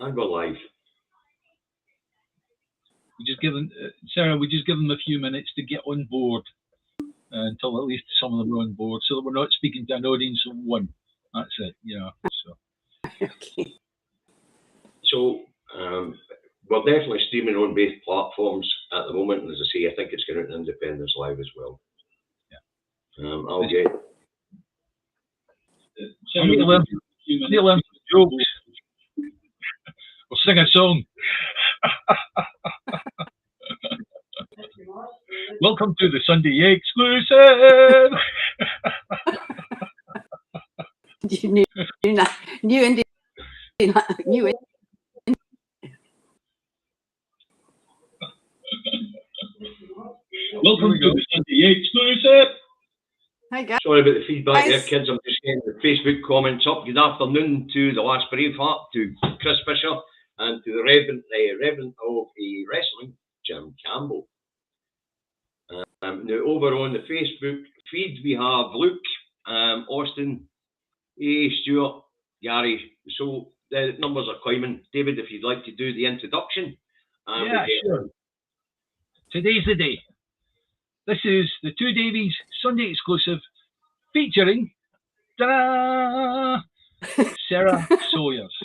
And we're live. We just give them, Sarah, we just give them a few minutes to get on board until at least some of them are on board, so that we're not speaking to an audience of one. That's it, you know. So. Okay. So we're definitely streaming on both platforms at the moment, and as I say, I think it's going out in Independence Live as well. Yeah. I'll get. I need to learn some jokes. We'll sing a song. Welcome to the Sunday exclusive. New Welcome to the Sunday exclusive. Hi guys. Sorry about the feedback there, kids. I'm just getting the Facebook comments up. Good afternoon to the last Braveheart, to Chris Fisher, and to the Reverend of the Wrestling, Jim Campbell. Now, over on the Facebook feed, we have Luke, Austin, Stuart, Gary. So the numbers are climbing. David, if you'd like to do the introduction. Yeah, sure. Today's the day. This is the Two Davies Sunday exclusive featuring Sarah Salyers.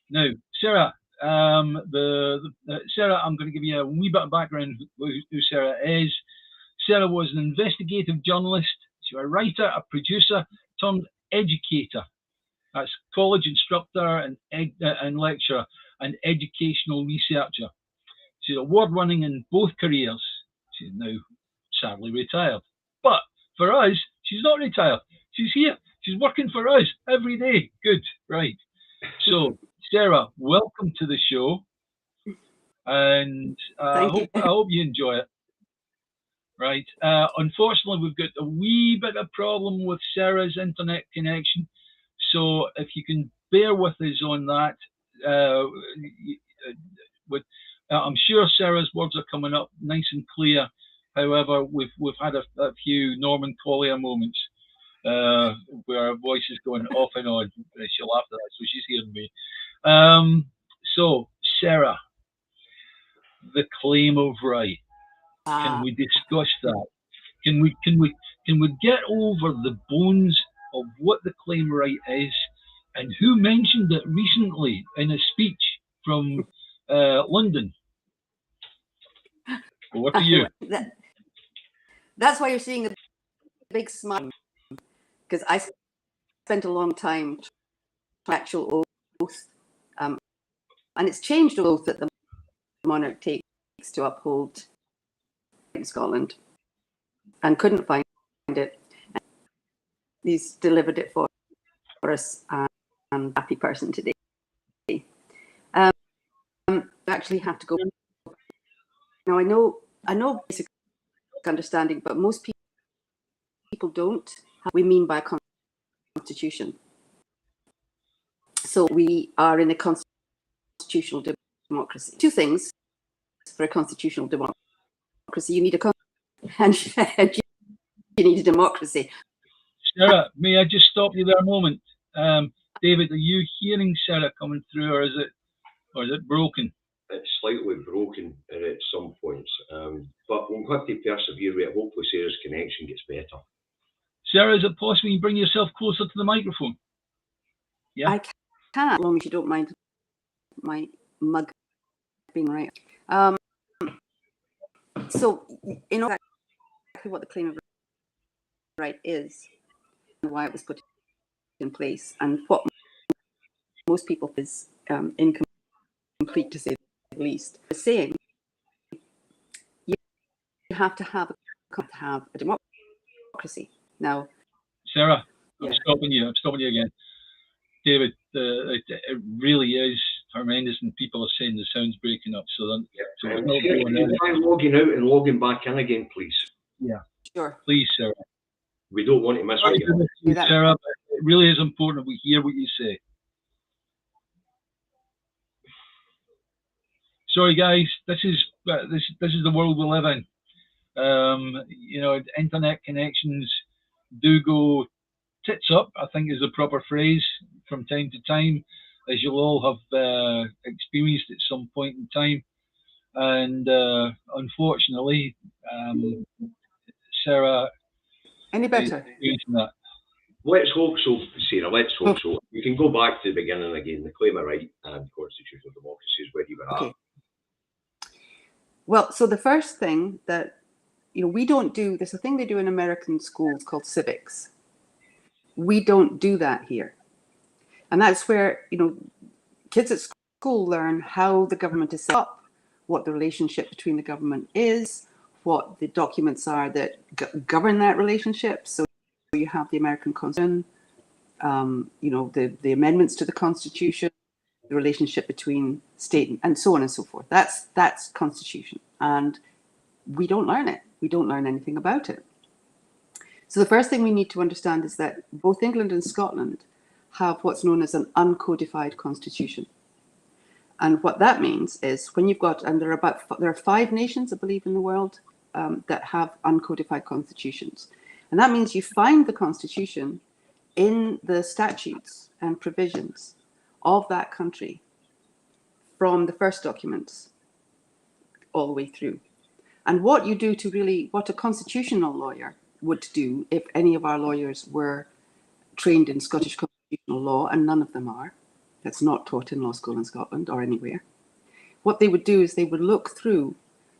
Now, Sarah, Sarah, I'm going to give you a wee bit of background who Sarah is. Sarah was an investigative journalist. She's a writer, a producer, turned educator. That's college instructor and lecturer and educational researcher. She's award-winning in both careers. She's now sadly retired. But for us, she's not retired. She's here. She's working for us every day. Good, right. So, Sarah, welcome to the show. And I hope you enjoy it. Right. Unfortunately, we've got a wee bit of problem with Sarah's internet connection. So if you can bear with us on that, I'm sure Sarah's words are coming up nice and clear. However, we've had a few Norman Collier moments where our voice is going off and on. She'll laugh at that, so she's hearing me. So, Sarah, the claim of right. Can we discuss that? Can we get over the bones of what the claim right is, and who mentioned it recently in a speech from London? Over to you. That's why you're seeing a big smile, because I spent a long time actual oath, and it's changed oath that the monarch takes to uphold in Scotland, and couldn't find it. He's delivered it for us, and I'm a happy person today. I actually have to go. Now I know basic understanding, but most people don't. We mean by a constitution. So we are in a constitutional democracy. Two things for a constitutional democracy: you need a and you need a democracy. Sarah, may I just stop you there a moment? David, are you hearing Sarah coming through, or is it broken? It's slightly broken at some points, but we'll have to persevere with it. Hopefully Sarah's connection gets better. Sarah, is it possible you bring yourself closer to the microphone? Yeah, I can, as long as you don't mind my mug being right. So, you know exactly what the claim of right is, and why it was put in place, and what most people is incomplete, to say the least. They're saying you have to have a democracy. Now, Sarah, I'm stopping you again. David, it really is horrendous, and people are saying the sound's breaking up. So can you try logging out and logging back in again, please? Yeah, sure. Please, Sarah. We don't want to miss what you have. Sarah, it really is important we hear what you say. Sorry, guys. This is the world we live in. You know, internet connections do go tits up, I think is the proper phrase, from time to time. as you'll all have experienced at some point in time. And unfortunately, Sarah, Any better? That. Let's hope so, Sarah. Let's hope so. You can go back to the beginning again. The claim of right and constitutional democracy is where you were at. Well, so the first thing that, we don't do, there's a thing they do in American schools called civics. We don't do that here. And that's where, kids at school learn how the government is set up, what the relationship between the government is, what the documents are that govern that relationship. So you have the American Constitution, the amendments to the Constitution, the relationship between state and so on and so forth. That's Constitution. And we don't learn it. We don't learn anything about it. So the first thing we need to understand is that both England and Scotland have what's known as an uncodified constitution. And what that means is when you've got, and there are 5 nations, I believe, in the world that have uncodified constitutions. And that means you find the constitution in the statutes and provisions of that country from the first documents all the way through. And what you do what a constitutional lawyer would do, if any of our lawyers were trained in Scottish constitutional law, and none of them are, that's not taught in law school in Scotland or anywhere, what they would do is they would look through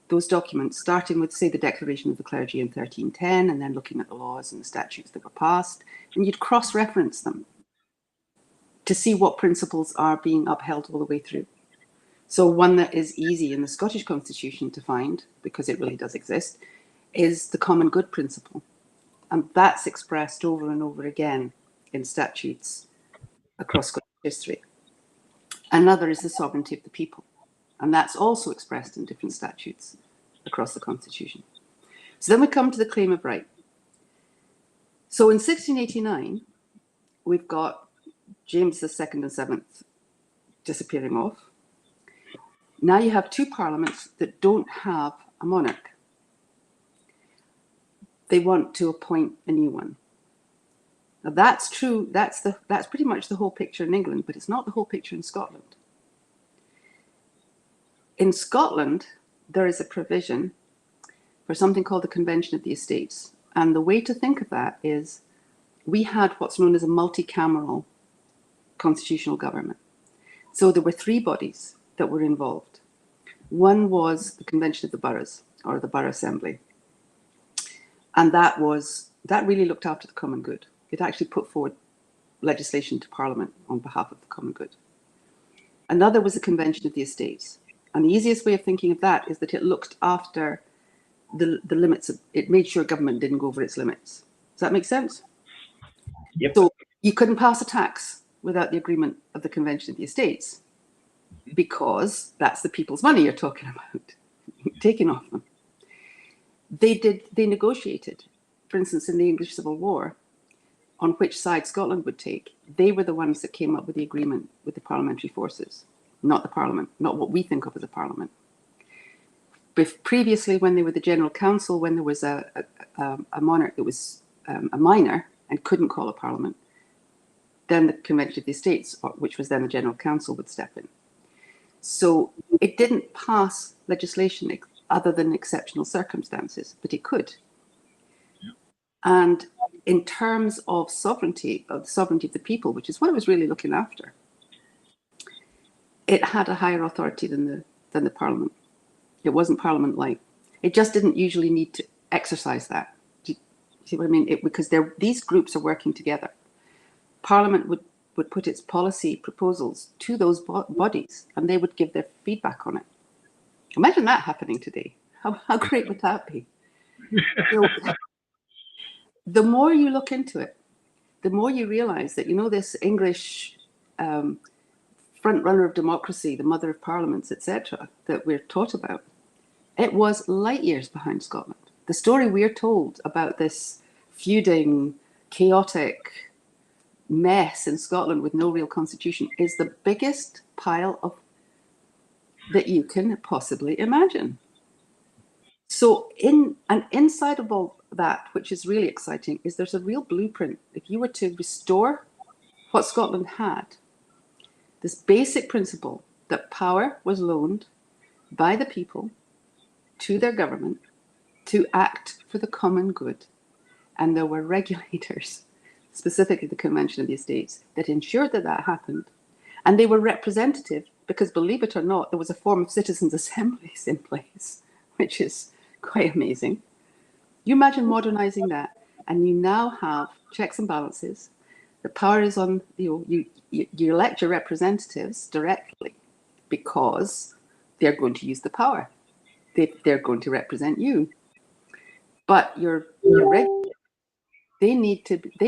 those documents, starting with, say, the Declaration of the Clergy in 1310, and then looking at the laws and the statutes that were passed, and you'd cross-reference them to see what principles are being upheld all the way through. So one that is easy in the Scottish Constitution to find, because it really does exist, is the common good principle. And that's expressed over and over again in statutes across Scottish history. Another is the sovereignty of the people. And that's also expressed in different statutes across the Constitution. So then we come to the claim of right. So in 1689, we've got James II and VII disappearing off. Now you have 2 parliaments that don't have a monarch. They want to appoint a new one. Now that's true. That's pretty much the whole picture in England, but it's not the whole picture in Scotland. In Scotland, there is a provision for something called the Convention of the Estates. And the way to think of that is we had what's known as a multi-cameral constitutional government. So there were 3 bodies that were involved. One was the Convention of the Boroughs, or the Borough Assembly. And that really looked after the common good. It actually put forward legislation to Parliament on behalf of the common good. Another was the Convention of the Estates. And the easiest way of thinking of that is that it looked after the limits. It made sure government didn't go over its limits. Does that make sense? Yep. So you couldn't pass a tax without the agreement of the Convention of the Estates, because that's the people's money you're talking about, taking off them. They negotiated, for instance, in the English Civil War, on which side Scotland would take. They were the ones that came up with the agreement with the parliamentary forces, not the Parliament, not what we think of as a Parliament. Previously, when they were the General Council, when there was a monarch that was a minor and couldn't call a Parliament, then the Convention of the Estates, which was then the General Council, would step in. So it didn't pass legislation other than exceptional circumstances, but it could. Yeah. And in terms of sovereignty of the people, which is what it was really looking after, it had a higher authority than the Parliament. It wasn't Parliament-like. It just didn't usually need to exercise that. Do you see what I mean? Because these groups are working together. Parliament would put its policy proposals to those bodies, and they would give their feedback on it. Imagine that happening today. How great would that be? So, the more you look into it, the more you realize that, this English front runner of democracy, the mother of parliaments, etc., that we're taught about, it was light years behind Scotland. The story we're told about this feuding, chaotic mess in Scotland with no real constitution is the biggest pile of that you can possibly imagine. So inside of all that, which is really exciting, is there's a real blueprint. If you were to restore what Scotland had, this basic principle that power was loaned by the people to their government to act for the common good. And there were regulators, specifically the Convention of the Estates, that ensured that that happened. And they were representative because, believe it or not, there was a form of citizens' assemblies in place, which is quite amazing. You imagine modernizing that, and you now have checks and balances. The power is on, you elect your representatives directly because they're going to use the power. They're going to represent you. But your they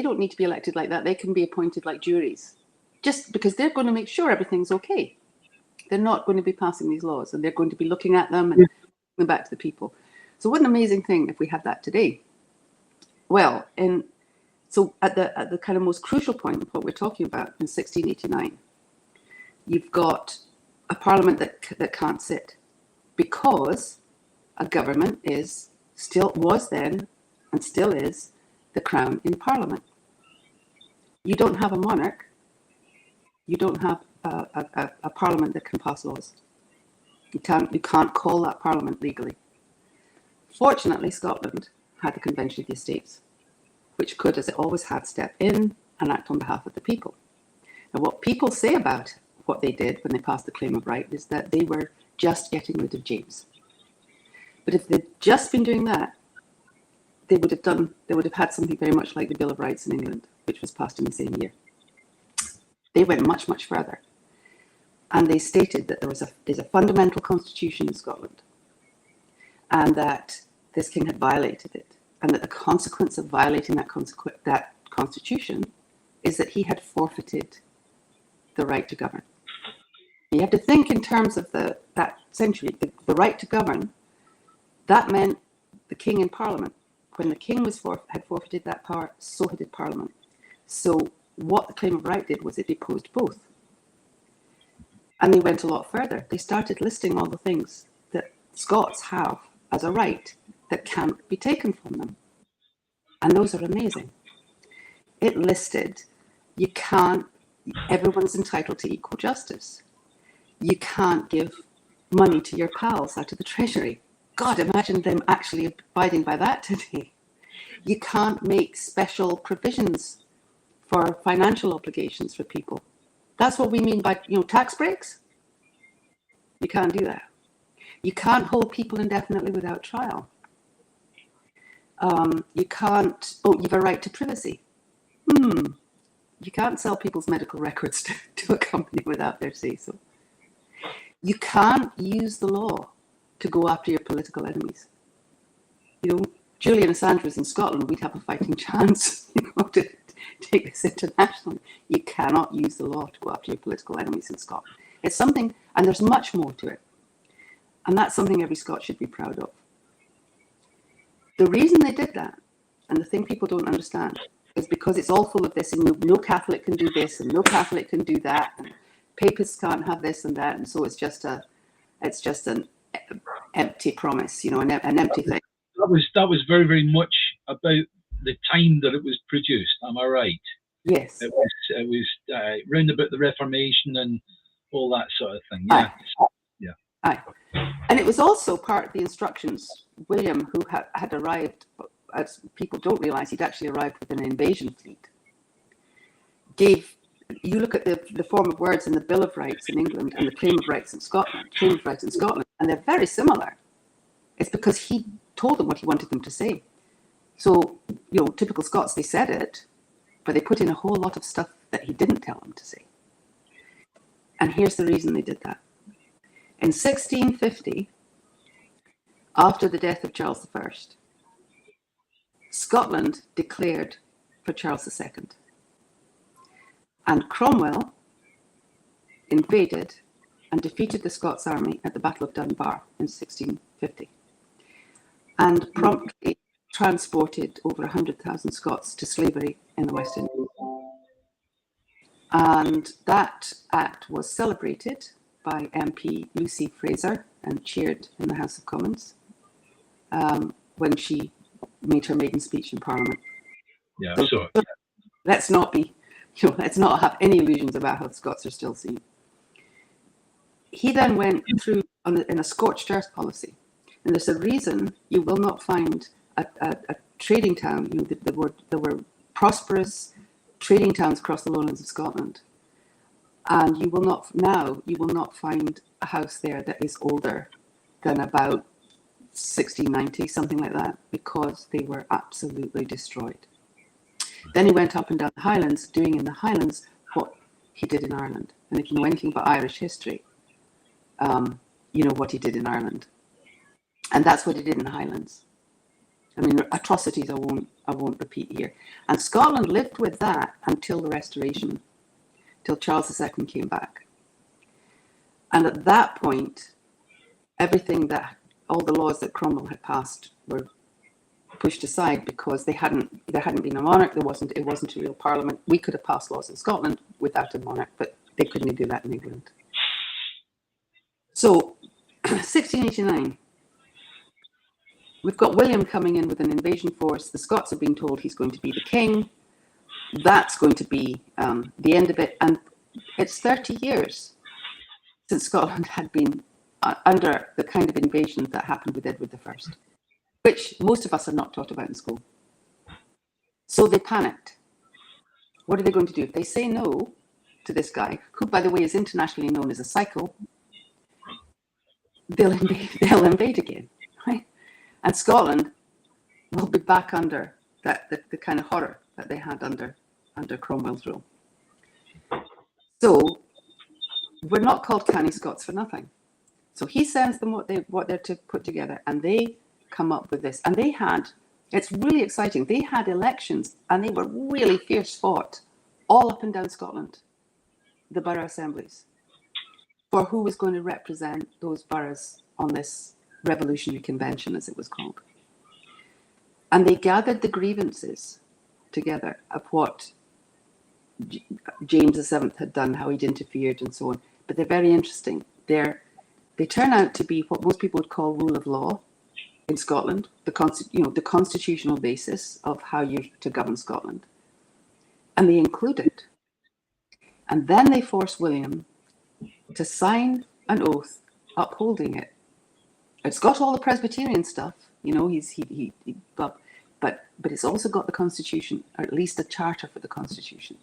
don't need to be elected like that. They can be appointed like juries, just because they're going to make sure everything's okay. They're not going to be passing these laws, and they're going to be looking at them and going back to the people. So what an amazing thing if we had that today. Well, so at the kind of most crucial point of what we're talking about in 1689, you've got a parliament that can't sit because a government was then and still is the crown in parliament. You don't have a monarch. You don't have a parliament that can pass laws. You can't call that parliament legally. Fortunately, Scotland had the Convention of the Estates, which could, as it always had, step in and act on behalf of the people. And what people say about what they did when they passed the Claim of Right is that they were just getting rid of James. But if they'd just been doing that, they would have had something very much like the Bill of Rights in England, which was passed in the same year. They went much, much further. And they stated that there's a fundamental constitution in Scotland, and that this king had violated it, and that the consequence of violating that constitution is that he had forfeited the right to govern. You have to think in terms of that century, the right to govern. That meant the king in parliament. When the king had forfeited that power, so did parliament. So what the Claim of Right did was it deposed both. And they went a lot further. They started listing all the things that Scots have as a right that can't be taken from them. And those are amazing. It listed, everyone's entitled to equal justice. You can't give money to your pals out of the treasury. God, imagine them actually abiding by that today. You can't make special provisions for financial obligations for people. That's what we mean by, tax breaks. You can't do that. You can't hold people indefinitely without trial. You can't, you have a right to privacy. You can't sell people's medical records to a company without their say-so. You can't use the law to go after your political enemies. Julian Assange was in Scotland, we'd have a fighting chance, to take this internationally. You cannot use the law to go after your political enemies in Scotland. It's something, and there's much more to it. And that's something every Scot should be proud of. The reason they did that, and the thing people don't understand, is because it's all full of this, and no Catholic can do this, and no Catholic can do that, and papists can't have this and that, and so it's just an empty promise, an empty thing. That was very, very much about the time that it was produced. Am I right? Yes. It was round about the Reformation and all that sort of thing. Yeah. Yeah. Aye. And it was also part of the instructions. William, who had arrived, as people don't realise, he'd actually arrived with an invasion fleet. You look at the form of words in the Bill of Rights in England and the Claim of Rights in Scotland, and they're very similar. It's because he told them what he wanted them to say. So, typical Scots, they said it, but they put in a whole lot of stuff that he didn't tell them to say. And here's the reason they did that. In 1650, after the death of Charles I, Scotland declared for Charles II. And Cromwell invaded and defeated the Scots army at the Battle of Dunbar in 1650. And promptly transported over 100,000 Scots to slavery in the West Indies. And that act was celebrated by MP Lucy Fraser and cheered in the House of Commons when she made her maiden speech in Parliament. Yeah, so let's not have any illusions about how the Scots are still seen. he then went through in a scorched earth policy. And there's a reason you will not find a trading town. There were prosperous trading towns across the lowlands of Scotland. And you will not find a house there that is older than about 1690, something like that, because they were absolutely destroyed. Then he went up and down the Highlands, doing in the Highlands what he did in Ireland. And if you know anything about Irish history, you know what he did in Ireland. And that's what he did in the Highlands. I mean, atrocities I won't repeat here. And Scotland lived with that until the Restoration, till Charles II came back. And at that point, all the laws that Cromwell had passed were pushed aside because there hadn't been a monarch. It wasn't a real parliament. We could have passed laws in Scotland without a monarch, but they couldn't do that in England. So, 1689, we've got William coming in with an invasion force. The Scots have been told he's going to be the king. That's going to be the end of it. And it's 30 years since Scotland had been under the kind of invasion that happened with Edward I, which most of us are not taught about in school. So they panicked. What are they going to do? If they say no to this guy, who, by the way, is internationally known as a psycho, they'll invade again, right? And Scotland will be back under the kind of horror that they had under Cromwell's rule. So we're not called canny Scots for nothing. So he sends them what they're to put together, and they come up with this. And it's really exciting. They had elections, and they were really fierce fought all up and down Scotland, the borough assemblies, for who was going to represent those boroughs on this revolutionary convention, as it was called. And they gathered the grievances together of what James VII had done, how he'd interfered and so on. But they're very interesting. They turn out to be what most people would call rule of law in Scotland, the constitutional basis of how you're to govern Scotland. And they include it. And then they force William to sign an oath upholding it. It's got all the Presbyterian stuff, but it's also got the Constitution, or at least a charter for the Constitution.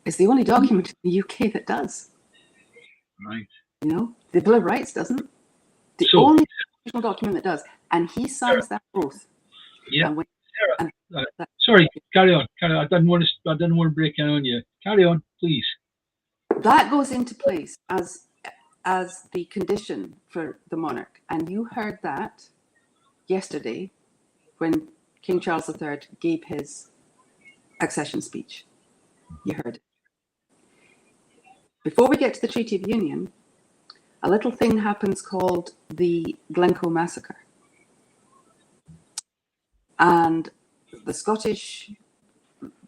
It's the only document in the UK that does. Right. The Bill of Rights doesn't. The only constitutional document that does, and he signs that oath. Yeah. Sorry, carry on. I didn't want to break in on you. Carry on, please. That goes into place as the condition for the monarch, and you heard that yesterday when King Charles III gave his accession speech. You heard it. Before we get to the Treaty of Union, a little thing happens called the Glencoe Massacre. And the Scottish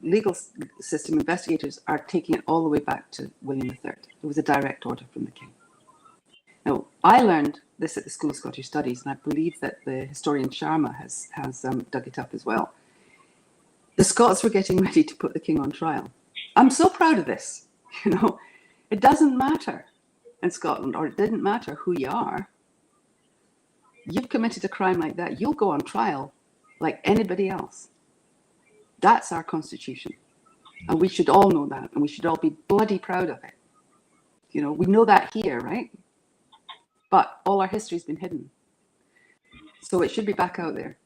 legal system investigators are taking it all the way back to William III. It was a direct order from the king. Now, I learned this at the School of Scottish Studies, and I believe that the historian Sharma has dug it up as well. The Scots were getting ready to put the king on trial. I'm so proud of this. It doesn't matter in Scotland, or it didn't matter who you are. You've committed a crime like that, you'll go on trial like anybody else. That's our constitution. And we should all know that, and we should all be bloody proud of it. We know that here, right? But all our history's been hidden. So it should be back out there.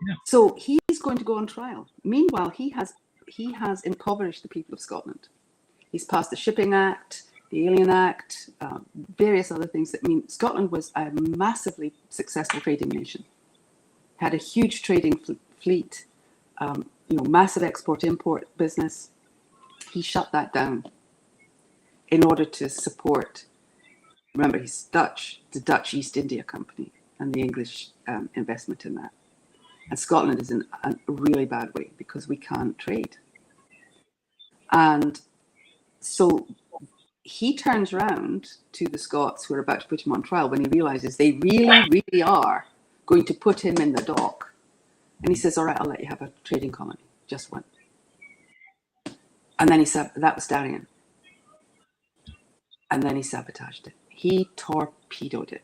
Yeah. So he's going to go on trial. Meanwhile, he has impoverished the people of Scotland. He's passed the Shipping Act, the Alien Act, various other things that mean Scotland was a massively successful trading nation. Had a huge trading fleet, massive export-import business. He shut that down in order to support, remember, he's Dutch, the Dutch East India Company and the English investment in that. And Scotland is in a really bad way because we can't trade. And so he turns around to the Scots who are about to put him on trial when he realizes they really, really are going to put him in the dock. And he says, all right, I'll let you have a trading colony, just one. And then he said, that was Darien. and then he sabotaged it. He torpedoed it.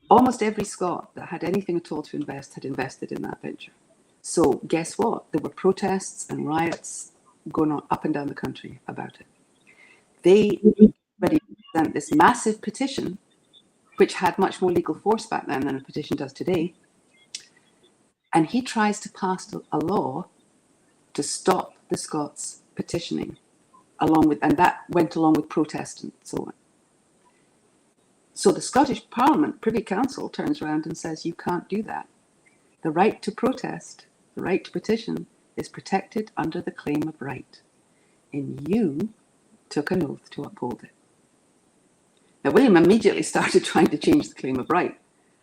Almost every Scot that had anything at all to invest had invested in that venture. So guess what? There were protests and riots going on up and down the country about it. They already sent this massive petition, which had much more legal force back then than a petition does today. And he tries to pass a law to stop the Scots petitioning, and that went along with protest and so on. So the Scottish Parliament, Privy Council, turns around and says, you can't do that. The right to protest, the right to petition, is protected under the claim of right. And you took an oath to uphold it. Now, William immediately started trying to change the claim of right,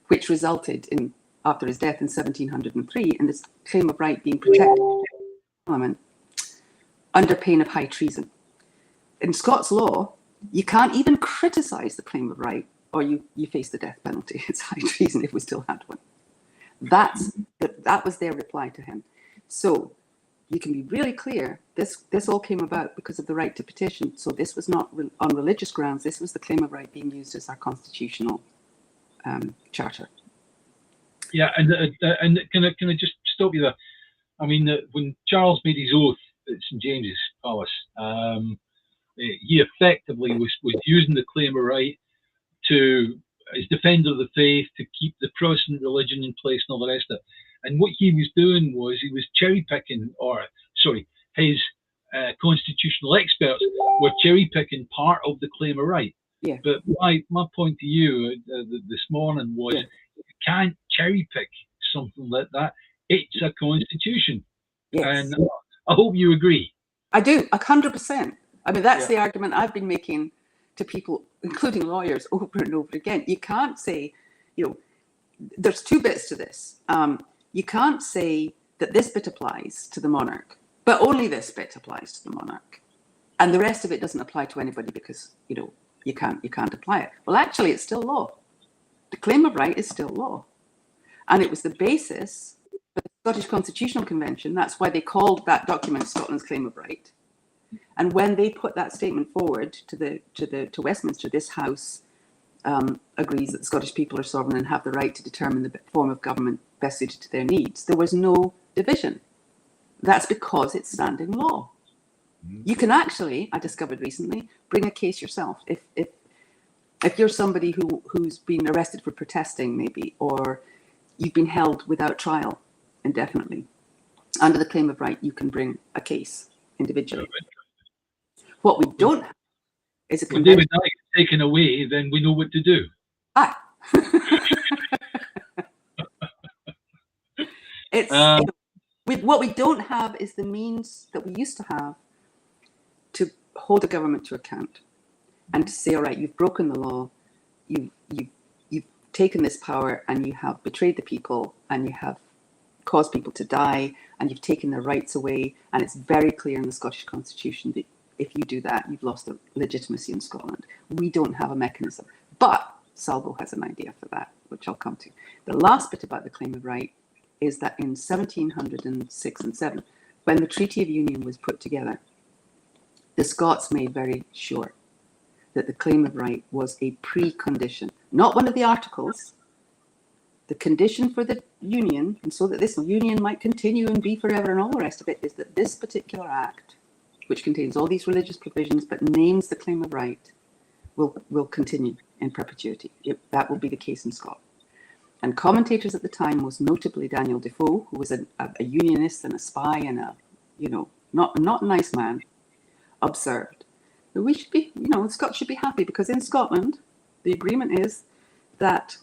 which resulted in, after his death in 1703, in this claim of right being protected by Parliament under pain of high treason. In Scots law, you can't even criticise the claim of right, or you face the death penalty. It's high treason if we still had one. That was their reply to him. So you can be really clear, this all came about because of the right to petition. So this was not on religious grounds. This was the claim of right being used as our constitutional charter. Yeah, and can I just stop you there? I mean, when Charles made his oath at St James's Palace, he effectively was using the claim of right to, as defender of the faith, to keep the Protestant religion in place and all the rest of it. And what he was doing was he was cherry picking, his constitutional experts were cherry picking part of the claim of right. Yeah. But my point to you this morning was, you can't cherry pick something like that. It's a constitution. Yes. And I hope you agree. I do, 100%. I mean, that's the argument I've been making to people, including lawyers, over and over again. You can't say, there's two bits to this. You can't say that this bit applies to the monarch, but only this bit applies to the monarch, and the rest of it doesn't apply to anybody because you can't apply it. Well, actually, it's still law. The claim of right is still law, and it was the basis of the Scottish Constitutional Convention. That's why they called that document Scotland's Claim of Right. And when they put that statement forward to Westminster, this House agrees that the Scottish people are sovereign and have the right to determine the form of government best suited to their needs. There was no division. That's because it's standing law. You can actually, I discovered recently, bring a case yourself. If you're somebody who's been arrested for protesting, maybe, or you've been held without trial indefinitely, under the claim of right, you can bring a case individually. What we don't have is a convention. When David is taken away, then we know what to do. What we don't have is the means that we used to have to hold a government to account and to say, all right, you've broken the law, you've taken this power, and you have betrayed the people, and you have caused people to die, and you've taken their rights away. And it's very clear in the Scottish Constitution that if you do that, you've lost the legitimacy in Scotland. We don't have a mechanism. But Salvo has an idea for that, which I'll come to. The last bit about the claim of right is that in 1706 and 7, when the Treaty of Union was put together, the Scots made very sure that the claim of right was a precondition, not one of the articles. The condition for the union, and so that this union might continue and be forever and all the rest of it, is that this particular act, which contains all these religious provisions but names the claim of right, will continue in perpetuity. That will be the case in Scotland. And commentators at the time, most notably Daniel Defoe, who was a unionist and a spy and not a nice man, observed that we should be, the Scots should be happy because in Scotland, the agreement is that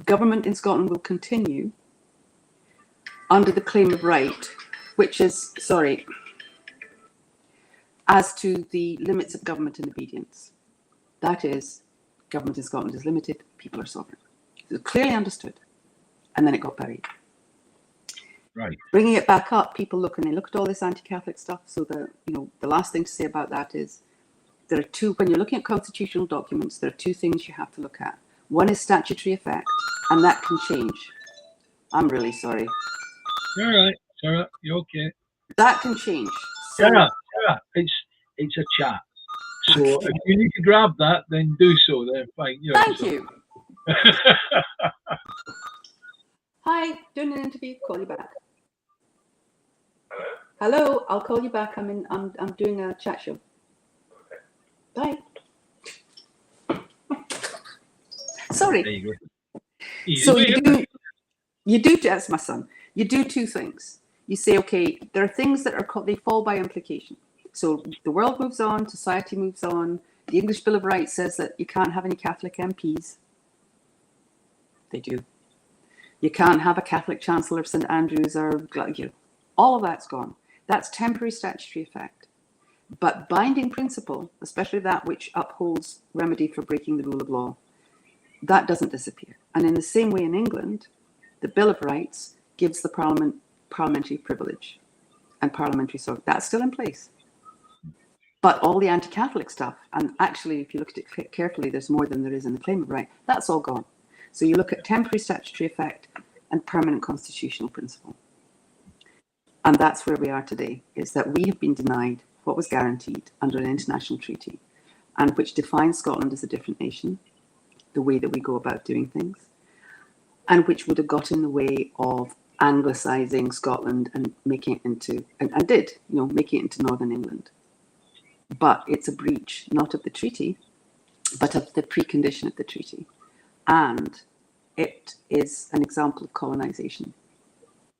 government in Scotland will continue under the claim of right, which is, as to the limits of government and obedience. That is, government in Scotland is limited, people are sovereign. It was clearly understood. And then it got buried. Right. Bringing it back up, people look at all this anti-Catholic stuff. So the last thing to say about that is there are two, when you're looking at constitutional documents, there are two things you have to look at. One is statutory effect, and that can change. I'm really sorry. All right, Sarah, you're okay. That can change. Sarah, it's a chat. So if you need to grab that, then do so. Then fine. Thank you. Hi, doing an interview. Call you back. Hello, I'll call you back. I'm doing a chat show. Bye. Sorry. There you go. Easy. So you do, that's my son. You do two things. You say, okay, there are things that are called, they fall by implication. So the world moves on, society moves on. The English Bill of Rights says that you can't have any Catholic MPs. They do. You can't have a Catholic Chancellor of St Andrews or all of that's gone. That's temporary statutory effect. But binding principle, especially that which upholds remedy for breaking the rule of law, that doesn't disappear. And in the same way in England, the Bill of Rights gives the Parliament parliamentary privilege and parliamentary sovereignty. That's still in place. But all the anti-Catholic stuff, and actually if you look at it carefully, there's more than there is in the claim of right, that's all gone. So you look at temporary statutory effect and permanent constitutional principle. And that's where we are today, is that we have been denied what was guaranteed under an international treaty, and which defines Scotland as a different nation, the way that we go about doing things, and which would have got in the way of Anglicising Scotland and making it into, and did, making it into Northern England. But it's a breach, not of the treaty, but of the precondition of the treaty. And it is an example of colonisation.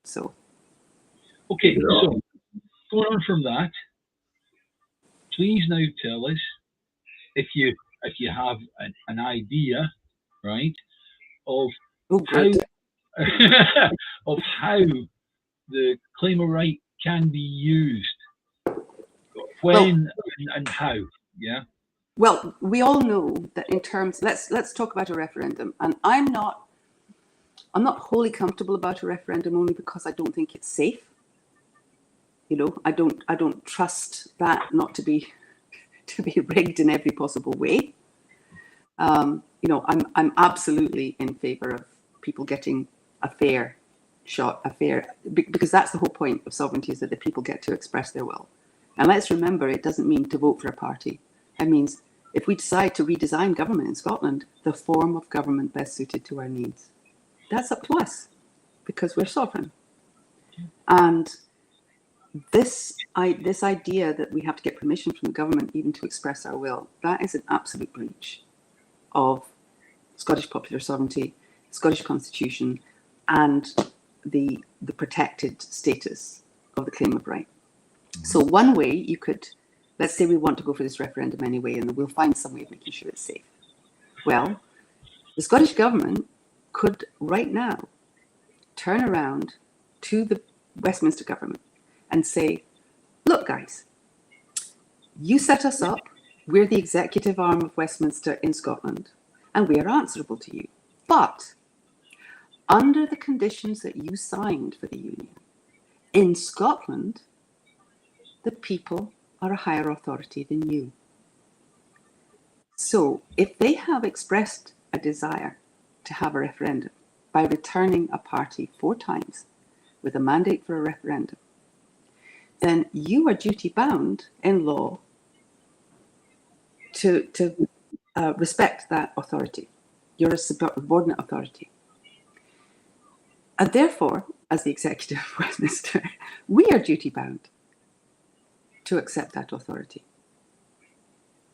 So. Okay, so going on from that, please now tell us if you have an idea, right, of how the claim of right can be used, when and how, yeah. Well, we all know that in terms. Let's talk about a referendum, and I'm not wholly comfortable about a referendum only because I don't think it's safe. I don't trust that not to be rigged in every possible way. I'm absolutely in favour of people getting a fair shot, because that's the whole point of sovereignty, is that the people get to express their will. And let's remember, it doesn't mean to vote for a party. It means if we decide to redesign government in Scotland, the form of government best suited to our needs. That's up to us, because we're sovereign. And this idea that we have to get permission from the government even to express our will, that is an absolute breach of Scottish popular sovereignty, Scottish constitution, and the protected status of the claim of right. So one way you could, let's say we want to go for this referendum anyway, and we'll find some way of making sure it's safe. Well, the Scottish government could right now turn around to the Westminster government and say, look guys, you set us up, we're the executive arm of Westminster in Scotland, and we are answerable to you. But under the conditions that you signed for the Union, in Scotland, the people are a higher authority than you. So if they have expressed a desire to have a referendum by returning a party 4 times with a mandate for a referendum, then you are duty bound in law to respect that authority. You're a subordinate authority. And therefore, as the executive of Westminster, we are duty bound to accept that authority.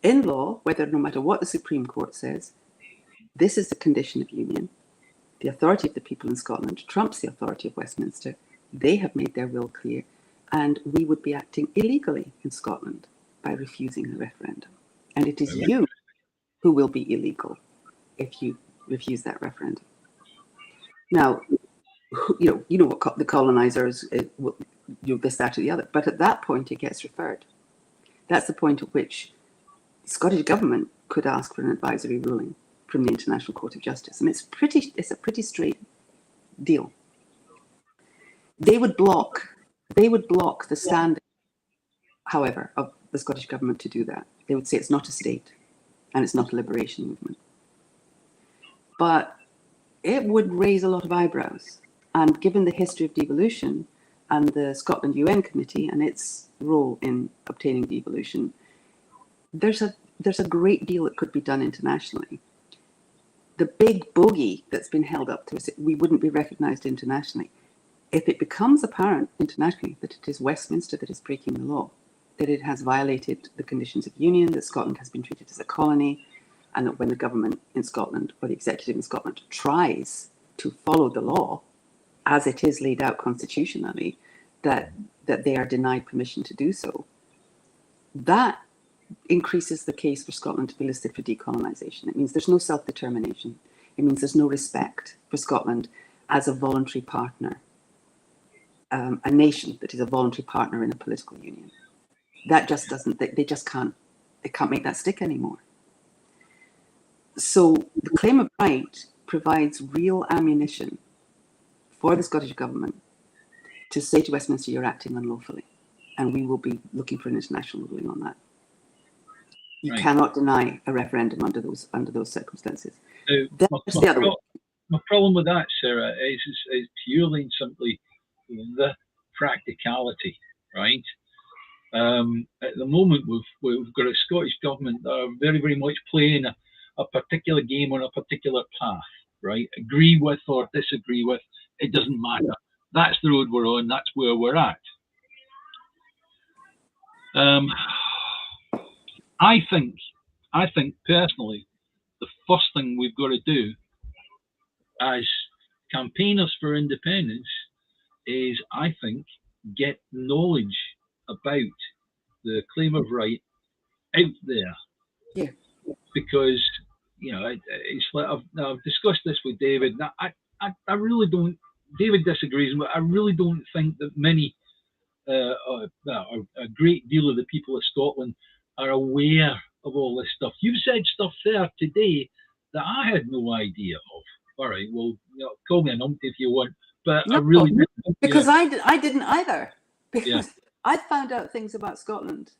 In law, no matter what the Supreme Court says, this is the condition of union. The authority of the people in Scotland trumps the authority of Westminster. They have made their will clear, and we would be acting illegally in Scotland by refusing the referendum. And it is you who will be illegal if you refuse that referendum. Now, you know what the colonisers, this, that, or the other. But at that point, it gets referred. That's the point at which the Scottish government could ask for an advisory ruling from the International Court of Justice, and it's a pretty straight deal. They would block the standing, however, of the Scottish government to do that. They would say it's not a state, and it's not a liberation movement. But it would raise a lot of eyebrows. And given the history of devolution and the Scotland UN Committee and its role in obtaining devolution, there's there's a great deal that could be done internationally. The big bogey that's been held up to us, we wouldn't be recognised internationally. If it becomes apparent internationally that it is Westminster that is breaking the law, that it has violated the conditions of union, that Scotland has been treated as a colony, and that when the government in Scotland or the executive in Scotland tries to follow the law as it is laid out constitutionally, that they are denied permission to do so, that increases the case for Scotland to be listed for decolonisation. It means there's no self-determination. It means there's no respect for Scotland as a voluntary partner, a nation that is a voluntary partner in a political union. That just doesn't, they can't make that stick anymore. So the claim of right provides real ammunition for the Scottish government to say to Westminster, you're acting unlawfully, and we will be looking for an international ruling on that. You cannot deny a referendum under those circumstances. That's the other way. My problem with that, Sarah, is purely and simply the practicality, right? At the moment, we've got a Scottish government that are very, very much playing a particular game on a particular path, right? Agree with or disagree with, it doesn't matter. That's the road we're on. That's where we're at. I think personally, the first thing we've got to do as campaigners for independence is, I think, get knowledge about the claim of right out there. Yeah. Because, you know, it's like I've discussed this with David. I really don't. David disagrees, but I really don't think that many, a great deal of the people of Scotland are aware of all this stuff. You've said stuff there today that I had no idea of. All right, well, you know, call me a numpty if you want, but no, I really didn't. Because I didn't either. Because I found out things about Scotland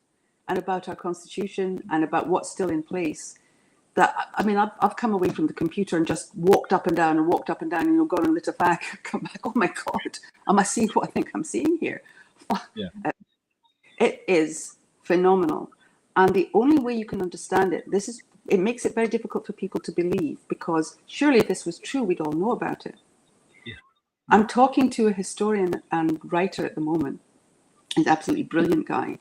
and about our constitution and about what's still in place. That, I mean, I've come away from the computer and just walked up and down and gone and lit a fag, come back. Oh my God, am I seeing what I think I'm seeing here? Yeah. It is phenomenal. And the only way you can understand it, it makes it very difficult for people to believe, because surely if this was true, we'd all know about it. Yeah. I'm talking to a historian and writer at the moment, an absolutely brilliant guy,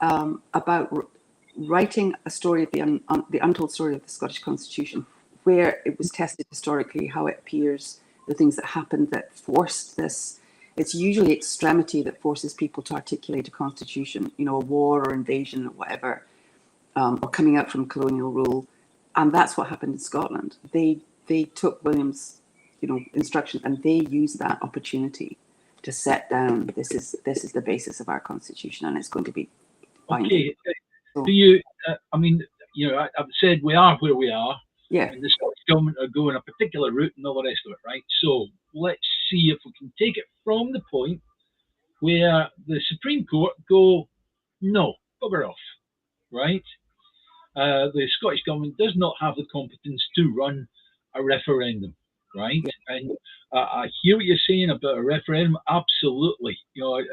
about writing a story of the untold story of the Scottish Constitution, where it was tested historically, how it appears, the things that happened that forced this. It's usually extremity that forces people to articulate a constitution, you know, a war or invasion or whatever, or coming out from colonial rule. And that's what happened in Scotland. They took William's, you know, instruction, and they used that opportunity to set down, this is the basis of our constitution, and it's going to be binding. Okay. Do you, I mean, you know, I've said we are where we are. Yeah. And the Scottish government are going a particular route and all the rest of it, right? So let's see if we can take it from the point where the Supreme Court go, no, bugger off, right? The Scottish government does not have the competence to run a referendum, right? Yeah. And I hear what you're saying about a referendum. Absolutely. You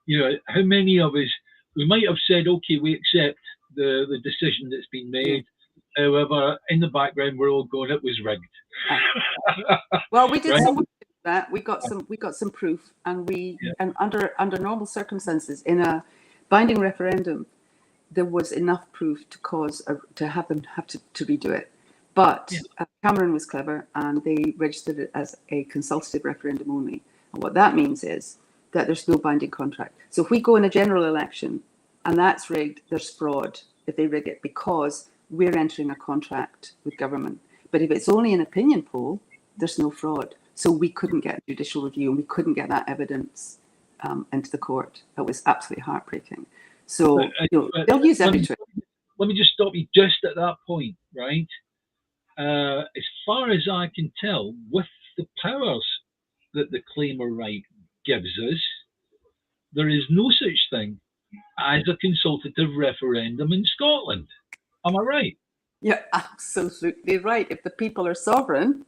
know, how many of us, we might have said, okay, we accept the decision that's been made. However, in the background, we're all going, it was rigged. Well, we did right? Some of that. We got some proof, and and under normal circumstances, in a binding referendum, there was enough proof to cause to have them have to redo it. But Cameron was clever, and they registered it as a consultative referendum only. And what that means is that there's no binding contract. So if we go in a general election and that's rigged, there's fraud if they rig it, because we're entering a contract with government. But if it's only an opinion poll, there's no fraud. So we couldn't get judicial review, and we couldn't get that evidence into the court. That was absolutely heartbreaking. So they'll use every trick. Let me just stop you just at that point, right? As far as I can tell, with the powers that the claim of right gives us, there is no such thing as a consultative referendum in Scotland. Am I right? You're absolutely right. If the people are sovereign,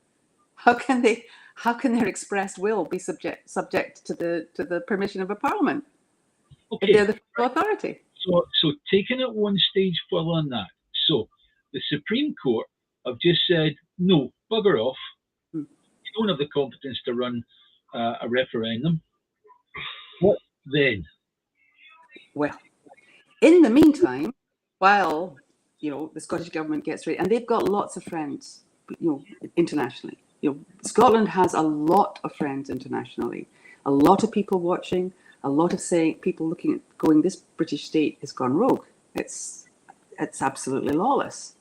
how can their expressed will be subject to the permission of a parliament? Okay. If they're the authority. So taking it one stage further than that. So the Supreme Court have just said, no, bugger off. Hmm. You don't have the competence to run a referendum. What then? Well, in the meantime, while the Scottish government gets ready, and they've got lots of friends, internationally. Scotland has a lot of friends internationally, a lot of people watching, a lot of people looking at going, this British state has gone rogue. It's absolutely lawless,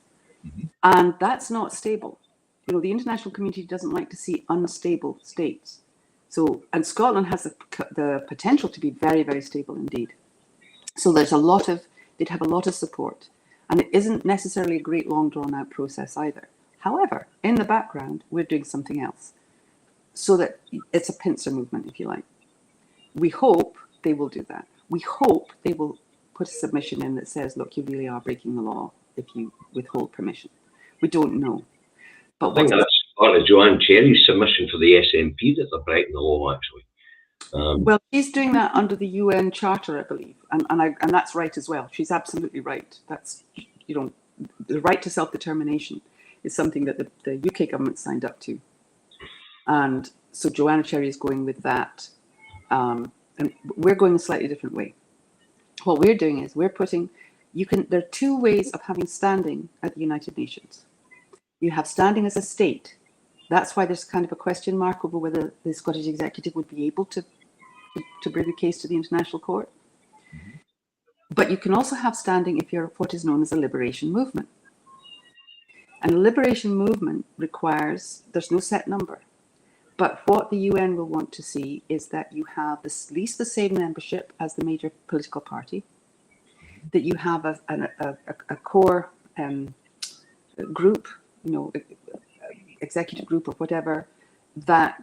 and that's not stable. The international community doesn't like to see unstable states. So, and Scotland has the potential to be very, very stable indeed. So they'd have a lot of support, and it isn't necessarily a great long drawn out process either. However, in the background, we're doing something else, so that it's a pincer movement, if you like. We hope they will do that. We hope they will put a submission in that says, look, you really are breaking the law if you withhold permission. We don't know. But I think that's part of Joanne Cherry's submission for the SNP, that they're breaking the law, actually. Well, she's doing that under the UN Charter, I believe, and that's right as well. She's absolutely right. That's, the right to self-determination is something that the UK government signed up to, and so Joanna Cherry is going with that, and we're going a slightly different way. What we're doing is there are two ways of having standing at the United Nations. You have standing as a state. That's why there's kind of a question mark over whether the Scottish Executive would be able to bring a case to the International Court. But you can also have standing if you're what is known as a liberation movement. And a liberation movement requires, there's no set number, but what the UN will want to see is that you have at least the same membership as the major political party, that you have a core group, executive group or whatever, that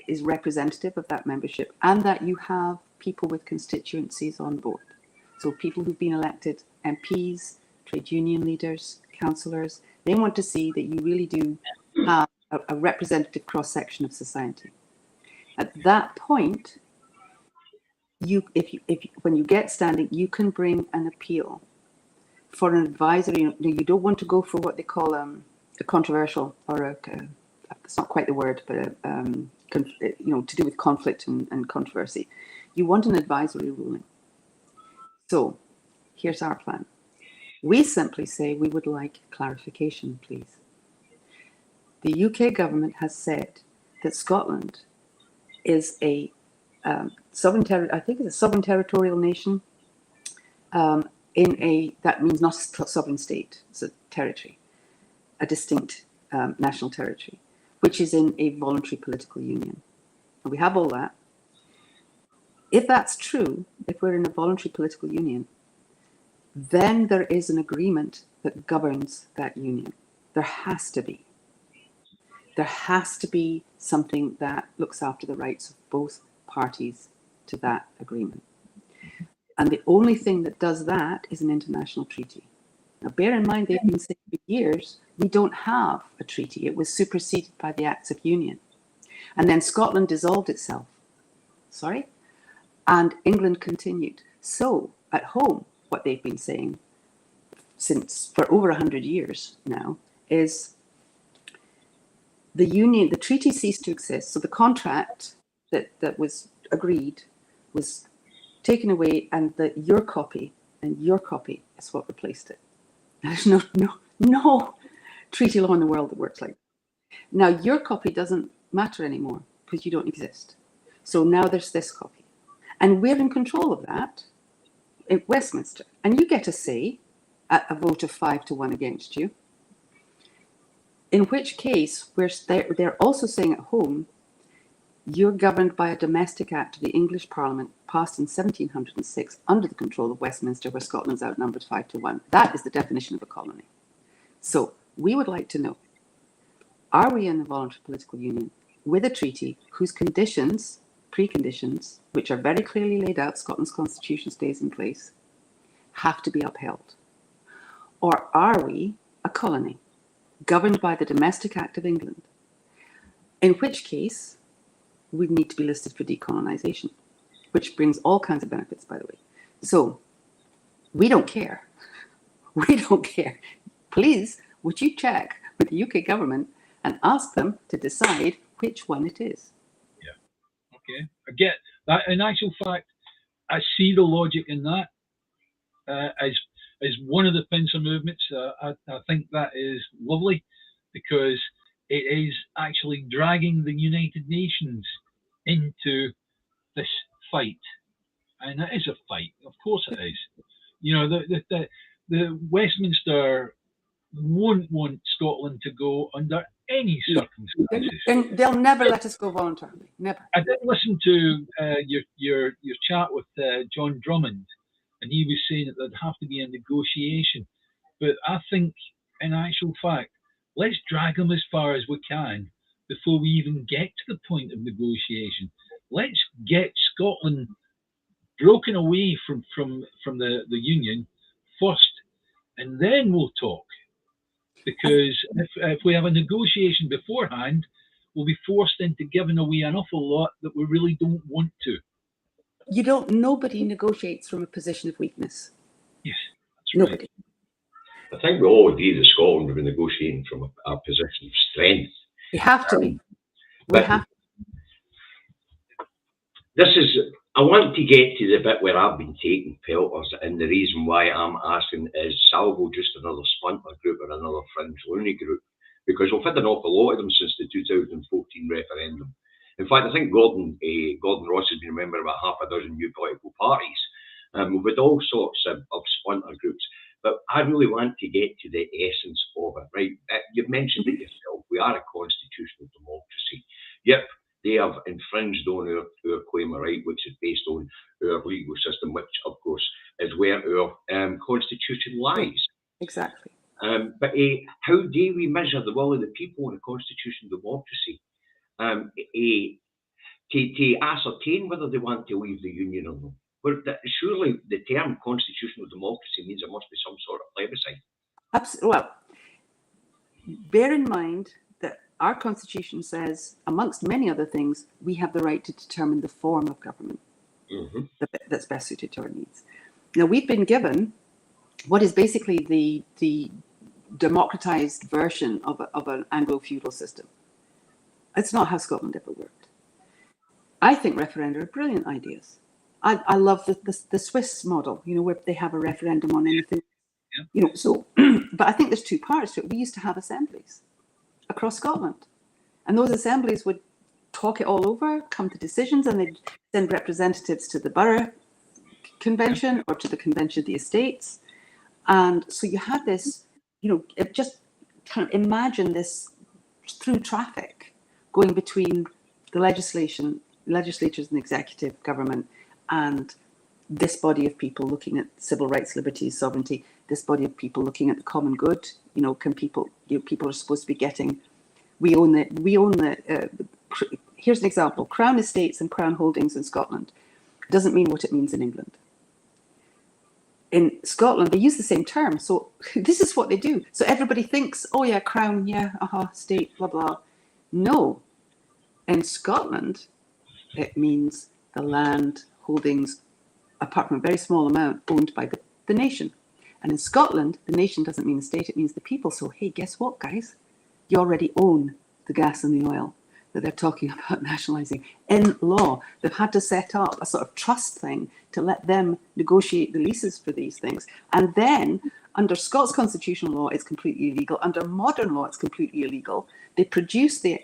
is representative of that membership, and that you have people with constituencies on board. So people who've been elected MPs, trade union leaders, councillors, they want to see that you really do have a representative cross-section of society. At that point, when you get standing, you can bring an appeal for an advisory. You don't want to go for what they call a controversial, or it's not quite the word, but to do with conflict and controversy. You want an advisory ruling. So here's our plan. We simply say we would like clarification, please. The UK government has said that Scotland is a sovereign territorial nation. That means not a sovereign state, it's a territory, a distinct national territory, which is in a voluntary political union. And we have all that. If that's true, if we're in a voluntary political union, then there is an agreement that governs that union. There has to be. There has to be something that looks after the rights of both parties to that agreement. And the only thing that does that is an international treaty. Now, bear in mind, they've been saying for years, we don't have a treaty. It was superseded by the Acts of Union. And then Scotland dissolved itself. And England continued. So at home, what they've been saying for over 100 years now is the treaty ceased to exist. So the contract that was agreed was taken away, and your copy is what replaced it. There's no treaty law in the world that works like that. Now your copy doesn't matter anymore because you don't exist. So now there's this copy, and we're in control of that in Westminster, and you get a say at a vote of 5-1 against you. In which case, they're also saying at home, you're governed by a domestic act of the English Parliament passed in 1706 under the control of Westminster, where Scotland's outnumbered 5-1. That is the definition of a colony. So we would like to know, are we in a voluntary political union with a treaty whose preconditions, which are very clearly laid out, Scotland's constitution stays in place, have to be upheld? Or are we a colony governed by the domestic act of England, in which case we need to be listed for decolonisation, which brings all kinds of benefits, by the way. So we don't care. We don't care. please, would you check with the UK government and ask them to decide which one it is? Yeah. Okay. I get that. In actual fact, I see the logic in that as one of the pincer movements. I think that is lovely because it is actually dragging the United Nations into this fight. And it is a fight. Of course it is. You know, the Westminster won't want Scotland to go under any circumstances. And they'll never let us go voluntarily. Never. I did listen to your chat with John Drummond, and he was saying that there'd have to be a negotiation. But I think, in actual fact, let's drag them as far as we can before we even get to the point of negotiation. Let's get Scotland broken away from the Union first, and then we'll talk. Because if we have a negotiation beforehand, we'll be forced into giving away an awful lot that we really don't want to. Nobody negotiates from a position of weakness. Yes, that's nobody. Right. I think we all agree that Scotland will be negotiating from a position of strength. We have to be. I want to get to the bit where I've been taking pelters, and the reason why I'm asking is Salvo just another splinter group or another fringe loony group? Because we've had an awful lot of them since the 2014 referendum. In fact, I think Gordon Ross has been a member of about half a dozen new political parties. We've had all sorts of splinter groups, but I really want to get to the essence of it, right? You've mentioned it yourself. We are a constitutional democracy. Yep. They have infringed on our claim of right, which is based on our legal system, which, of course, is where our constitution lies. Exactly. But how do we measure the will of the people in a constitutional democracy? To ascertain whether they want to leave the Union or not. Surely the term constitutional democracy means there must be some sort of plebiscite. Absolutely. Well, bear in mind that our constitution says, amongst many other things, we have the right to determine the form of government that's best suited to our needs. Now, we've been given what is basically the democratized version of an Anglo-feudal system. It's not how Scotland ever worked. I think referenda are brilliant ideas. I love the Swiss model, where they have a referendum on anything. Yeah. But I think there's two parts to it. We used to have assemblies across Scotland, and those assemblies would talk it all over, come to decisions, and they'd send representatives to the borough convention or to the convention of the estates. And so you had this, just kind of imagine this through traffic going between the legislatures and the executive government and this body of people looking at civil rights, liberties, sovereignty, this body of people looking at the common good. People are supposed to be getting, here's an example, Crown estates and Crown holdings in Scotland doesn't mean what it means in England. In Scotland, they use the same term. So this is what they do. So everybody thinks, oh yeah, Crown, yeah, state, blah, blah. No. In Scotland, it means the land holdings, apart from a very small amount, owned by the nation. And in Scotland, the nation doesn't mean the state, it means the people. So, hey, guess what, guys? You already own the gas and the oil that they're talking about nationalising. In law, they've had to set up a sort of trust thing to let them negotiate the leases for these things. And then, under Scots constitutional law, it's completely illegal. Under modern law, it's completely illegal. They produce the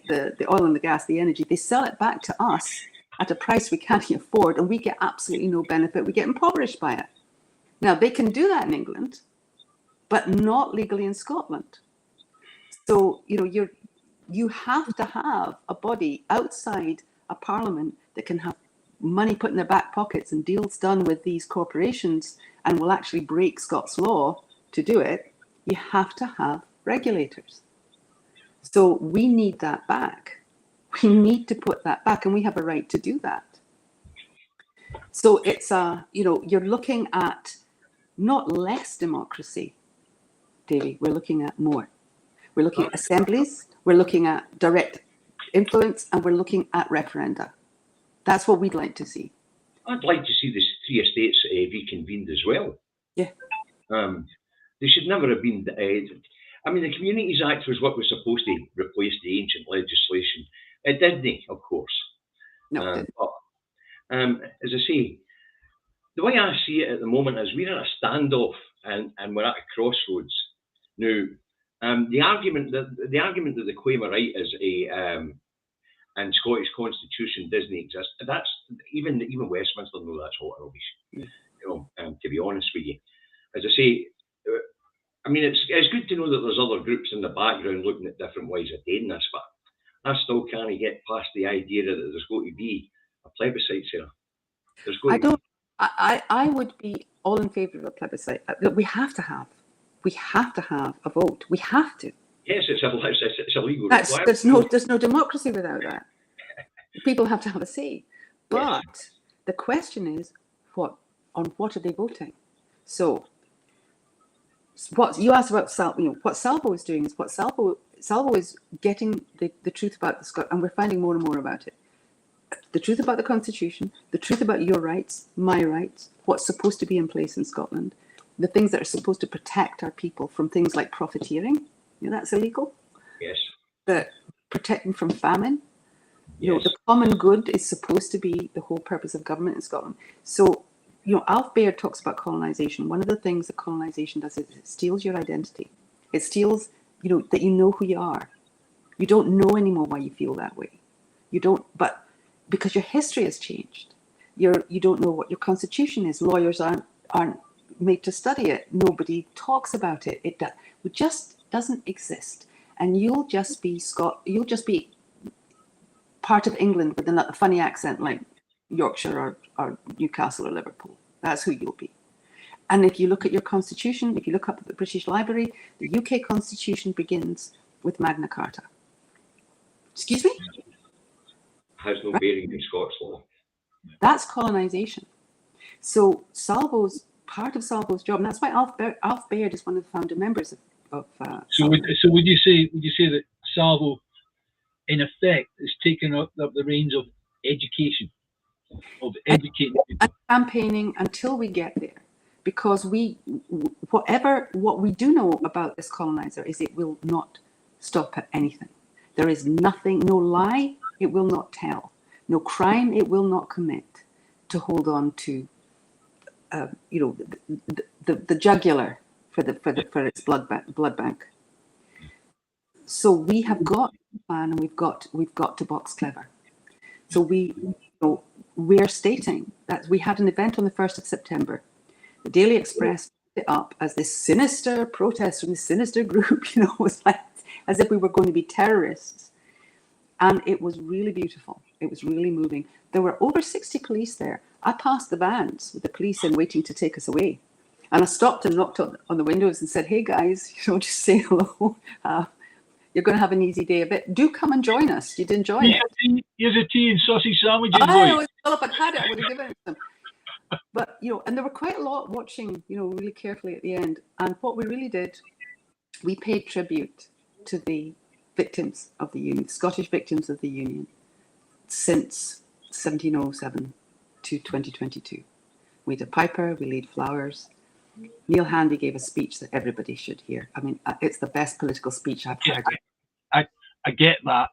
oil and the gas, the energy, they sell it back to us at a price we can't afford, and we get absolutely no benefit. We get impoverished by it. Now, they can do that in England, but not legally in Scotland. So, you have to have a body outside a parliament that can have money put in their back pockets and deals done with these corporations and will actually break Scots law to do it. You have to have regulators. So we need that back. We need to put that back, and we have a right to do that. So it's you're looking at not less democracy, Davy. We're looking at more. We're looking at assemblies. We're looking at direct influence, and we're looking at referenda. That's what we'd like to see. I'd like to see the three estates reconvened as well. Yeah. They should never have been. I mean, the Communities Act was what was supposed to replace the ancient legislation. It didn't, of course. No, it didn't. But as I say, the way I see it at the moment is we're in a standoff and we're at a crossroads. Now, the argument that the claim of right is and Scottish Constitution doesn't exist. That's even Westminster know that's hot rubbish. You know, to be honest with you, as I say, I mean it's good to know that there's other groups in the background looking at different ways of doing this, but I still can't get past the idea that there's going to be a plebiscite, Sarah. I would be all in favour of a plebiscite. We have to have a vote. We have to. Yes, it's illegal. There's no democracy without that. People have to have a say. But yes. The question is, what are they voting? So, what you asked about Salvo, what Salvo is doing is Salvo is getting the truth about the Scot, and we're finding more and more about it. The truth about the Constitution, the truth about your rights, my rights, what's supposed to be in place in Scotland, the things that are supposed to protect our people from things like profiteering. You know, that's illegal. Yes. The protecting from famine. Yes. You know, the common good is supposed to be the whole purpose of government in Scotland. So, you know, Alf Baird talks about colonisation. One of the things that colonisation does is it steals your identity. It steals, you know, that you know who you are. You don't know anymore why you feel that way. You don't, but because your history has changed. You don't know what your constitution is. Lawyers aren't made to study it. Nobody talks about it. It just doesn't exist, and you'll just be part of England with a funny accent like Yorkshire or Newcastle or Liverpool. That's who you'll be. And if you look at your constitution, if you look up at the British Library, the UK Constitution begins with Magna Carta. Excuse me? Has no bearing in Scots law. That's colonisation. So part of Salvo's job, and that's why Alf Baird is one of the founder members of So would you say that Salvo, in effect, is taking up the reins of education, of educating people? And campaigning until we get there, because what we do know about this colonizer is it will not stop at anything. There is nothing, no lie it will not tell, no crime it will not commit to hold on to, the jugular for its blood bank. So we have got a plan, and we've got to box clever. So we're stating that we had an event on the 1st of September. The Daily Express put it up as this sinister protest from this sinister group. You know, it was like as if we were going to be terrorists, and it was really beautiful. It was really moving. There were over 60 police there. I passed the vans with the police in waiting to take us away. And I stopped and knocked on the windows and said, "Hey guys, just say hello. You're going to have an easy day of it. Do come and join us. You'd enjoy it." Here's a tea and sausage sandwich. Well, if I'd had it, I would have given it to them. But, and there were quite a lot watching, really carefully at the end. And what we really did, we paid tribute to the victims of the Union, Scottish victims of the Union, since 1707 to 2022. We had a piper, we laid flowers. Neil Handy gave a speech that everybody should hear. I mean, it's the best political speech I've heard. I get that,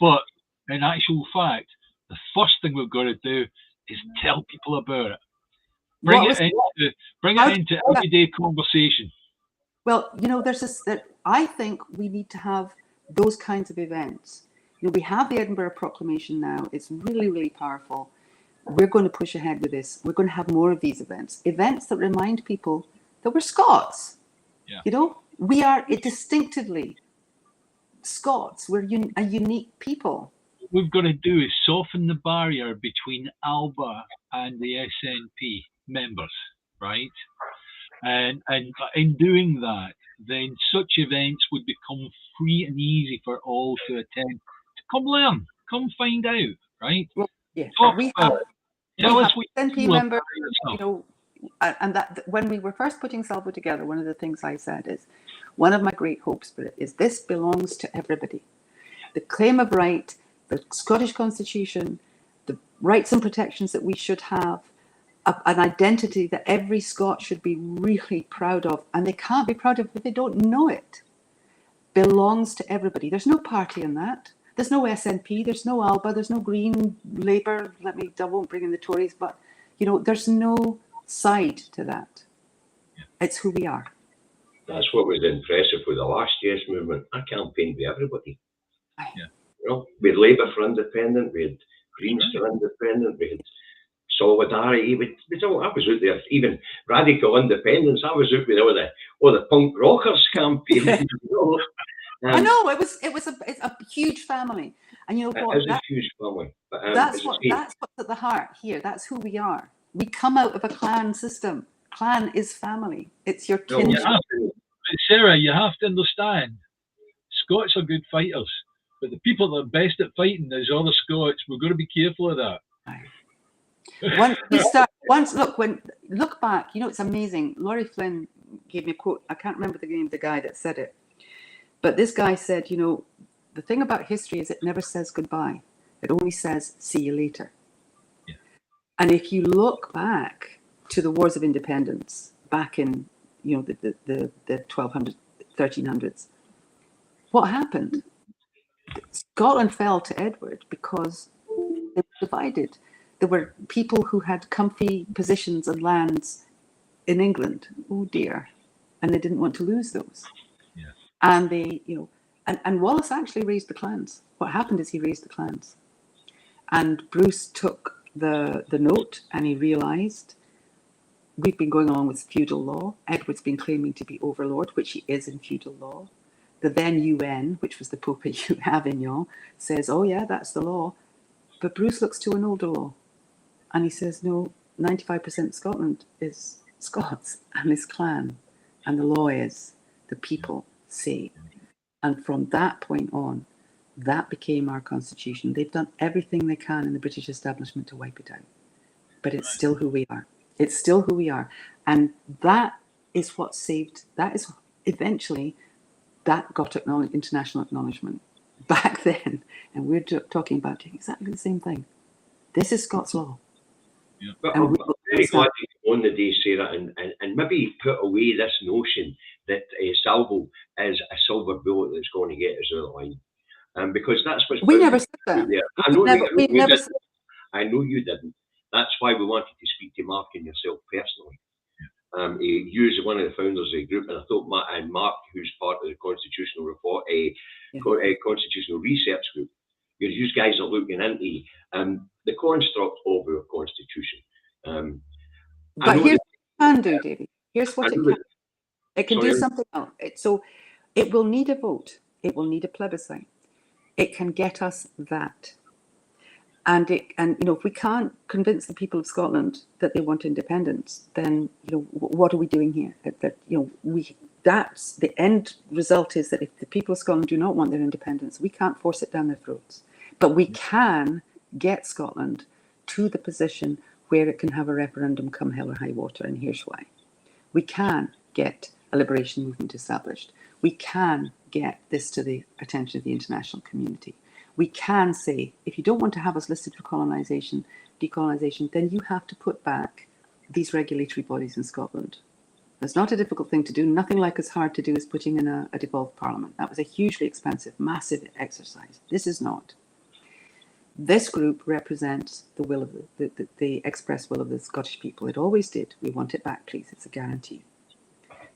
but in actual fact, the first thing we've got to do is tell people about it. Bring it into everyday conversation. Well, there's that I think we need to have those kinds of events. We have the Edinburgh Proclamation now. It's really, really powerful. We're going to push ahead with this. We're going to have more of these events that remind people that we're Scots. Yeah. We are distinctively Scots. We're a unique people. What we've got to do is soften the barrier between ALBA and the SNP members, right? And in doing that, then such events would become free and easy for all to attend. Come learn, come find out, right? Well, yeah, we have SNP members, and that when we were first putting Salvo together, one of the things I said is, one of my great hopes for it is this belongs to everybody. The claim of right, the Scottish Constitution, the rights and protections that we should have, an identity that every Scot should be really proud of, and they can't be proud of if they don't know it. belongs to everybody. There's no party in that. There's no SNP, there's no ALBA, there's no Green, Labour, I won't bring in the Tories, but, you know, there's no side to that. It's who we are. That's what was impressive with the last Yes movement. I campaigned with everybody. Yeah. You know, we had Labour for independent, we had Greens for independent, we had Solidarity. I was out there, even radical independence. I was out with all the punk rockers campaigning. I know it's a huge family, and you know what? It is a huge family. But, that's what's at the heart here. That's who we are. We come out of a clan system. Clan is family. It's your kinship. Sarah, you have to understand, Scots are good fighters, but the people that are best at fighting is other Scots. We've got to be careful of that. Look back, you know, it's amazing. Laurie Flynn gave me a quote. I can't remember the name of the guy that said it, but this guy said, you know, the thing about history is it never says goodbye. It only says see you later. Yeah. And if you look back to the wars of independence back in, you know, the 1200s, 1300s, what happened? Scotland fell to Edward because they were divided. There were people who had comfy positions and lands in England. Oh dear. And they didn't want to lose those. Yeah. And they, you know, and Wallace actually raised the clans. What happened is he raised the clans. And Bruce took the note and he realized we've been going along with feudal law. Edward's been claiming to be overlord, which he is in feudal law. The then UN, which was the Pope at Avignon, says, oh yeah, that's the law. But Bruce looks to an older law. And he says, no, 95% of Scotland is Scots and his clan. And the law is the people say. And from that point on, that became our constitution. They've done everything they can in the British establishment to wipe it out. But it's still who we are. It's still who we are. And that is what saved, that is eventually, that got international acknowledgement back then. And we're talking about doing exactly the same thing. This is Scots law. Yeah. But I'm very glad you on the day, Sarah, and maybe put away this notion that Salvo is a silver bullet that's going to get us out of the line. Because that's what's we never said that. I know you didn't. That's why we wanted to speak to Mark and yourself personally. He was one of the founders of the group, and I thought Mark, who's part of the Constitutional Report, Constitutional Research Group, you guys are looking into the construct of our Constitution. But here's what it can do, David. Here's what it can. It can do something else. So it will need a vote. It will need a plebiscite. It can get us that. And you know, if we can't convince the people of Scotland that they want independence, then you know what are we doing here? That you know that's the end result is that if the people of Scotland do not want their independence, we can't force it down their throats. But we can get Scotland to the position where it can have a referendum come hell or high water, and here's why. We can get a liberation movement established. We can get this to the attention of the international community. We can say, if you don't want to have us listed for decolonization, then you have to put back these regulatory bodies in Scotland. It's not a difficult thing to do. Nothing like as hard to do as putting in a devolved parliament. That was a hugely expensive, massive exercise. This is not. This group represents the will of the express will of the Scottish people. It always did. We want it back, please. It's a guarantee.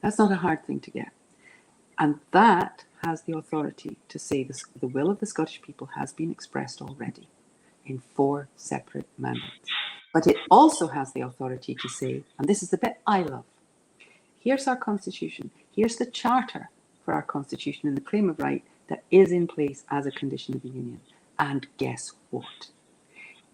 That's not a hard thing to get. And that has the authority to say the will of the Scottish people has been expressed already in 4 separate mandates. But it also has the authority to say, and this is the bit I love, here's our constitution, here's the charter for our constitution and the claim of right that is in place as a condition of the union. And guess what?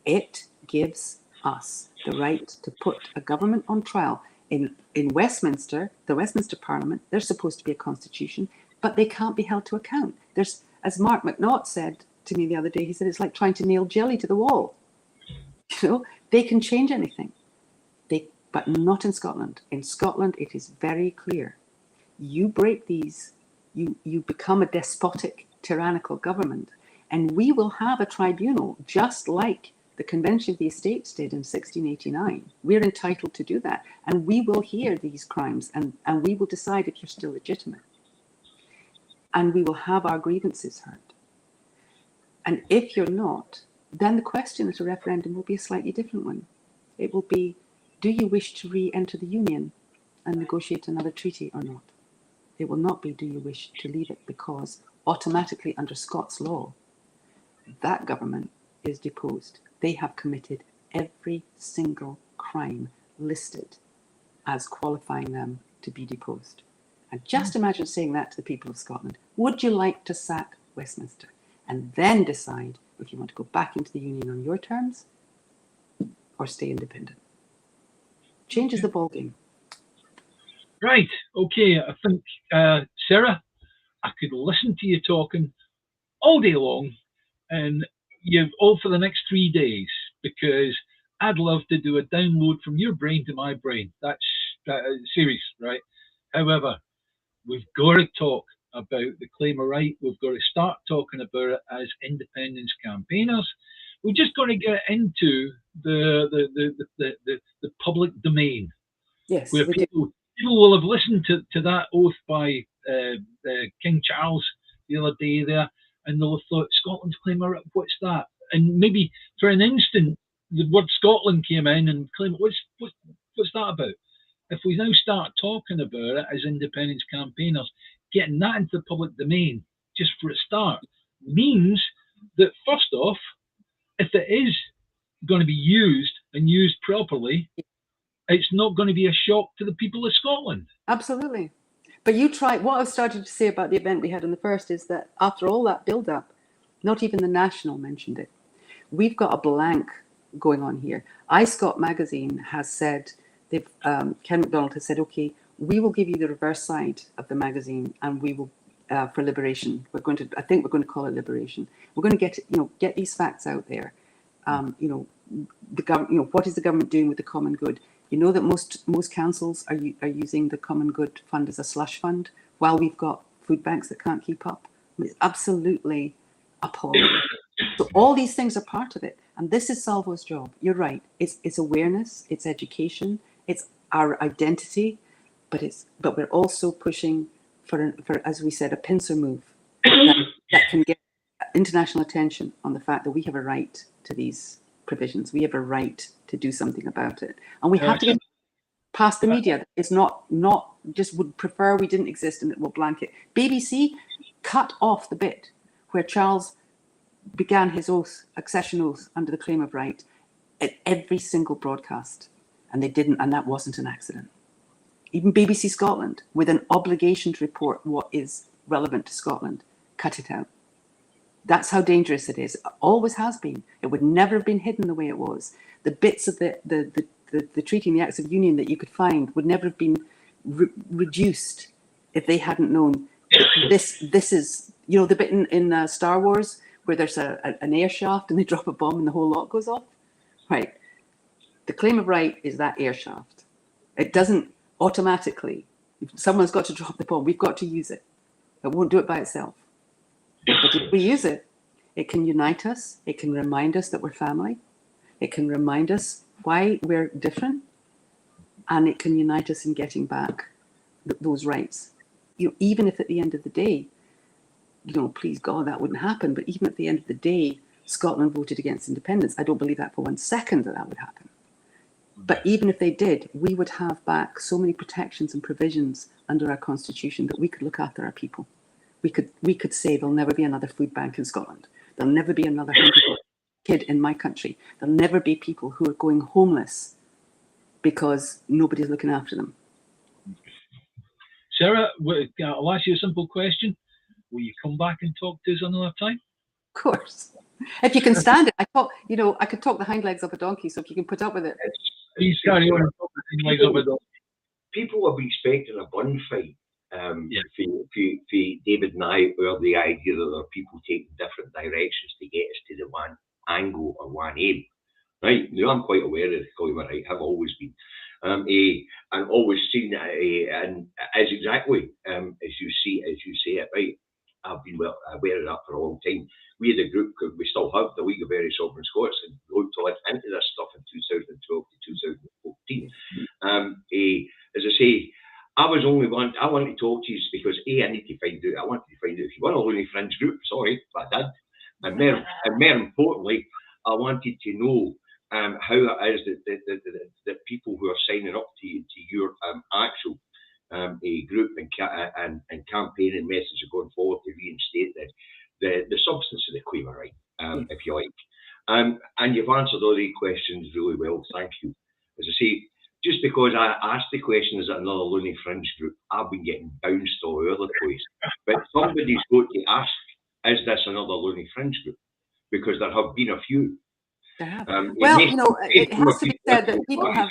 It gives us the right to put a government on trial. In Westminster, the Westminster Parliament, there's supposed to be a constitution, but they can't be held to account. There's, as Mark McNaught said to me the other day, he said it's like trying to nail jelly to the wall. You know, they can change anything, but not in Scotland. In Scotland, it is very clear. You break these, you become a despotic, tyrannical government, and we will have a tribunal just like the Convention of the Estates did in 1689. We're entitled to do that, and we will hear these crimes, and we will decide if you're still legitimate. and we will have our grievances heard. And if you're not, then the question at a referendum will be a slightly different one. It will be, do you wish to re-enter the Union and negotiate another treaty or not? It will not be, do you wish to leave it, because automatically under Scots law, that government is deposed. They have committed every single crime listed as qualifying them to be deposed. And just imagine saying that to the people of Scotland. Would you like to sack Westminster? And then decide if you want to go back into the Union on your terms or stay independent. Changes the ballgame. Right, okay, I think, Sarah, I could listen to you talking all day long, and you've all for the next 3 days, because I'd love to do a download from your brain to my brain. That's serious, right? However, we've got to talk about the claim of right. We've got to start talking about it as independence campaigners. We've just got to get into the public domain. Yes, where people will have listened to that oath by King Charles the other day there, and they'll have thought, Scotland's claim of right, what's that? And maybe for an instant, the word Scotland came in and claimed, what's that about? If we now start talking about it as independence campaigners, getting that into the public domain, just for a start, means that first off, if it is going to be used and used properly, it's not going to be a shock to the people of Scotland. Absolutely. But you try, what I've started to say about the event we had on the 1st is that after all that build-up, not even the National mentioned it. We've got a blank going on here. iScot magazine has said, Ken MacDonald has said, okay, we will give you the reverse side of the magazine, and we will, for liberation, I think we're going to call it liberation. We're going to get these facts out there. The government, what is the government doing with the common good? You know that most councils are using the common good fund as a slush fund, while we've got food banks that can't keep up. It's absolutely appalling. So all these things are part of it, and this is Salvo's job. You're right. It's awareness, it's education, it's our identity, but we're also pushing for as we said, a pincer move that can get international attention on the fact that we have a right to these provisions. We have a right to do something about it, and we have to get past the media. It's not just would prefer we didn't exist and it will blanket. BBC cut off the bit where Charles began his oath, accession oath, under the claim of right at every single broadcast, and they didn't, and that wasn't an accident. Even BBC Scotland, with an obligation to report what is relevant to Scotland, cut it out. That's how dangerous it is. It always has been. It would never have been hidden the way it was. The bits of the treaty and the Acts of Union that you could find would never have been reduced if they hadn't known this is, the bit in Star Wars where there's an air shaft and they drop a bomb and the whole lot goes off. Right. The claim of right is that air shaft. It doesn't automatically. If someone's got to drop the bomb, we've got to use it. It won't do it by itself. But if we use it, it can unite us. It can remind us that we're family. It can remind us why we're different. And it can unite us in getting back those rights. Even if at the end of the day, please God, that wouldn't happen. But even at the end of the day, Scotland voted against independence. I don't believe that for 1 second that would happen. But even if they did, we would have back so many protections and provisions under our constitution that we could look after our people. We could say there'll never be another food bank in Scotland. There'll never be another hungry kid in my country. There'll never be people who are going homeless because nobody's looking after them. Sarah, I'll ask you a simple question. Will you come back and talk to us another time? Of course. If you can stand it. I could talk the hind legs of a donkey, so if you can put up with it. Please carry on and talk the hind legs of a donkey. People have been expecting a bun fight. For David and I, or the idea that there are people taking different directions to get us to the one angle or one aim. Right? Now, I'm quite aware of the claim of right, have always been. And always seen it, and as exactly as you say it, right? I've been aware of that for a long time. We as a group, we still have the League of Very Sovereign Scots, and looked into this stuff in 2012 to 2014. As I say, I wanted to talk to you because I wanted to find out if you were a Looney Fringe group, sorry, but I did. And more importantly, I wanted to know how it is that people who are signing up to your actual group and campaign and message are going forward to reinstate the substance of the claim of right, if you like. And you've answered all these questions really well, thank you. As I say, just because I asked the question, is it another Looney Fringe group, I've been getting bounced all over the place. But somebody's got to ask, is this another Looney Fringe group? Because there have been a few. Well, it has to be said that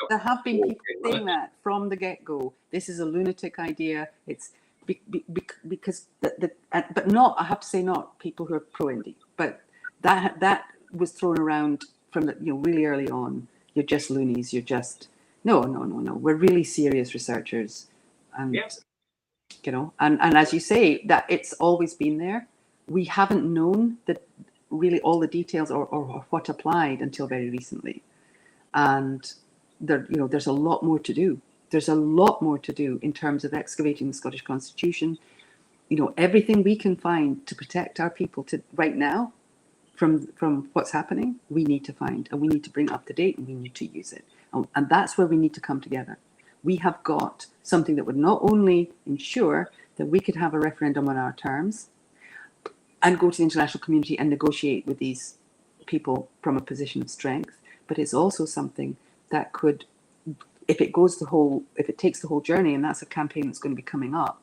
there have been people saying that from the get-go. This is a lunatic idea. It's because but not, I have to say, not people who are pro-indie, but that was thrown around from the, really early on. You're just loonies. You're just no. We're really serious researchers, and and as you say, that it's always been there. We haven't known that really all the details or what applied until very recently, and there's a lot more to do. There's a lot more to do in terms of excavating the Scottish Constitution. Everything we can find to protect our people to right now from what's happening, we need to find, and we need to bring up to date, and we need to use it. And that's where we need to come together. We have got something that would not only ensure that we could have a referendum on our terms and go to the international community and negotiate with these people from a position of strength, but it's also something that could, if it takes the whole journey, and that's a campaign that's going to be coming up,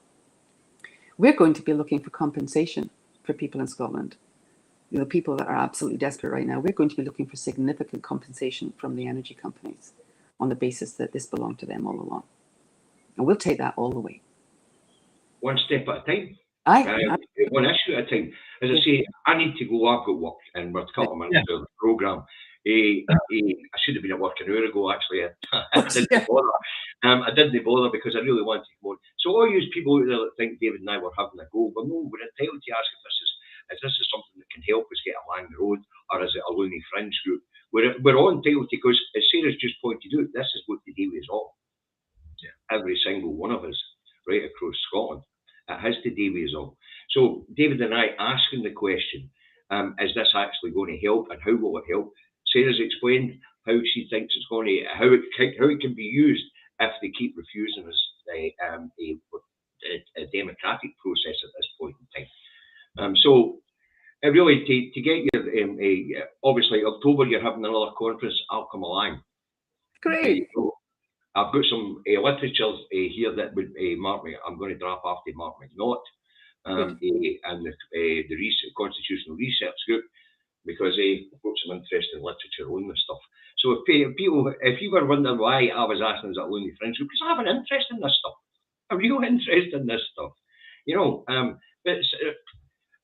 we're going to be looking for compensation for people in Scotland. People that are absolutely desperate right now, we're going to be looking for significant compensation from the energy companies on the basis that this belonged to them all along. And we'll take that all the way. One step at a time. One issue at a time. As I say, I need to go. I've got work, and we're a couple of minutes into the programme. I should have been at work an hour ago, actually. I didn't bother. I didn't bother because I really wanted to go on. So all you people out there that think David and I were having a go, but no, we're entitled to ask if this is something that can help us get along the road, or is it a Looney Fringe group? We're all entitled to, because as Sarah's just pointed out, this is what the Davies all. Every single one of us, right across Scotland, it has to Davies all. So David and I asking the question, is this actually going to help, and how will it help? Sarah's explained how she thinks it's going to, how it can be used if they keep refusing us a democratic process at this point in time. So really, to get your, obviously October you're having another conference, I'll come along. Great. I've got some literature here that would Mark me. I'm going to draft after Mark McNaught and the Constitutional Research Group, because I've got some interesting literature on this stuff. So if you were wondering why I was asking, is that Looney Fringe group, because I have an interest in this stuff, a real interest in this stuff,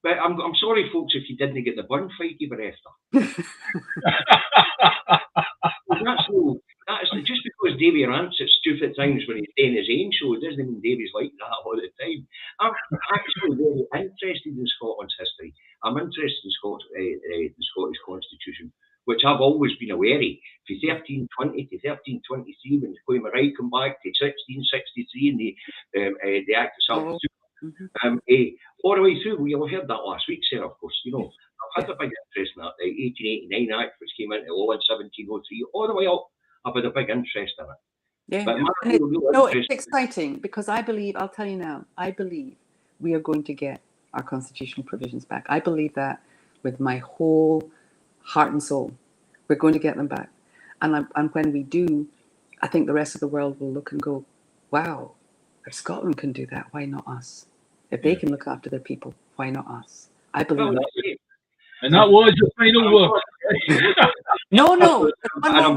But I'm sorry, folks, if you didn't get the bun fight you were after. That's just because Davy rants at stupid things when he's doing his own show, doesn't mean Davy's like that all the time. I'm actually very interested in Scotland's history. I'm interested in the Scottish Constitution, which I've always been aware of. From 1320 to 1323, when the Claim of Right come back, to 1663 and the Act of Salvo. All the way through, you'll have heard that last week, Sarah, of course. I've had a big interest in that. The 1889 Act, which came into law in 1703, all the way up, I've had a big interest in it. Yeah, it's exciting, because I believe, I'll tell you now, I believe we are going to get our constitutional provisions back. I believe that with my whole heart and soul. We're going to get them back. And when we do, I think the rest of the world will look and go, wow, if Scotland can do that, why not us? If they can look after their people, why not us? I believe that. And that was the final word. No. I'm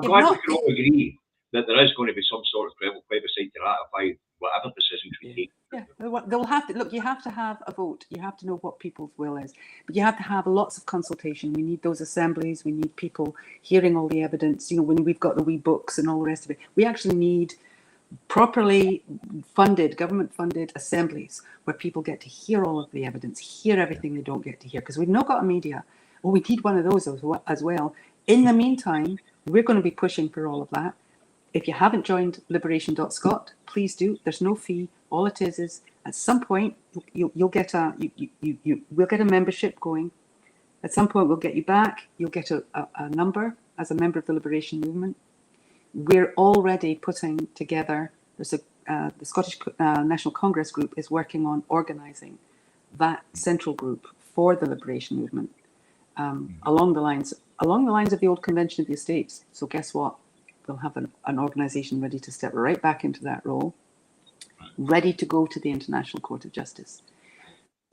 glad we can all agree that there is going to be some sort of plebiscite to ratify whatever decisions we take. Yeah, they'll have to look. You have to have a vote. You have to know what people's will is, but you have to have lots of consultation. We need those assemblies. We need people hearing all the evidence. When we've got the wee books and all the rest of it, we actually need properly funded, government-funded assemblies where people get to hear all of the evidence, hear everything they don't get to hear, because we've not got a media. Well, we need one of those as well. In the meantime, we're going to be pushing for all of that. If you haven't joined liberation.scot, please do. There's no fee. All it is at some point we'll get a membership going. At some point we'll get you back. You'll get a number as a member of the Liberation Movement. We're already putting together. There's the Scottish National Congress group is working on organising that central group for the Liberation Movement along the lines of the old Convention of the Estates. So guess what? We'll have an organisation ready to step right back into that role, ready to go to the International Court of Justice,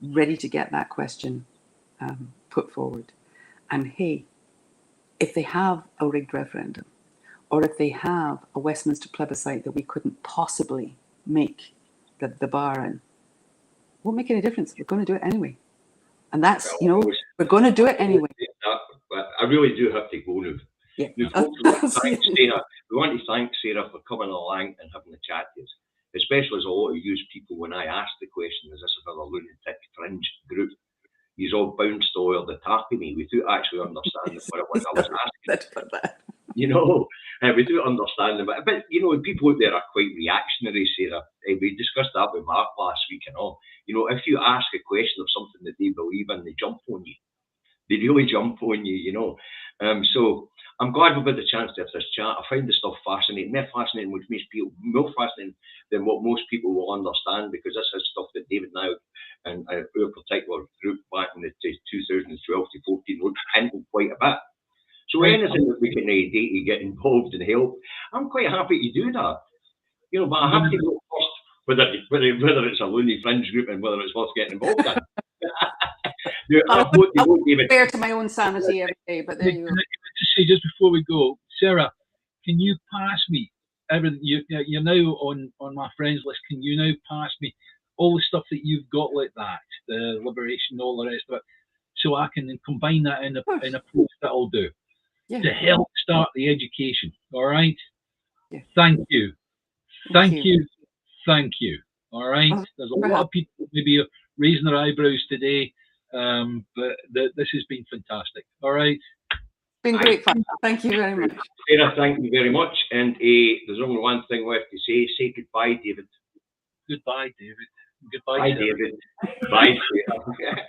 ready to get that question put forward. And hey, if they have a rigged referendum, or if they have a Westminster plebiscite that we couldn't possibly make the bar in, won't make any difference. We're going to do it anyway. And that's, we're going to do it anyway. I really do have to go now. Yeah. We want to thank Sarah for coming along and having a chat to us, especially as a lot of you people, when I asked the question, is this another lunatic fringe group? You're all bounced over the top of me without actually understanding what it was I was asking. We do understand them, but people out there are quite reactionary, Sarah. We discussed that with Mark last week and all. If you ask a question of something that they believe in, they jump on you. They really jump on you, So I'm glad we've had the chance to have this chat. I find the stuff fascinating. More fascinating, which makes people more fascinating than what most people will understand, because this is stuff that David and I and our particular group back in the 2012 to 14 looked into quite a bit. So anything that we can do to get involved and help, I'm quite happy to do that. But I have to go first whether it's a loony fringe group and whether it's worth getting involved in. I won't bear to my own sanity every day, but there you go. Just say, just before we go, Sarah, can you pass me everything? You're now on my friends list. Can you now pass me all the stuff that you've got like that, the Liberation, all the rest of it, so I can then combine that in a post that I'll do to help start the education. All right. Yeah. Thank you. Thank you. All right. There's a lot of people maybe raising their eyebrows today, but this has been fantastic. All right. It's been great fun. Thank you very much. Sarah, thank you very much. And there's only one thing left to say. Say goodbye, David. Goodbye, David. Goodbye, David. Bye, Sarah.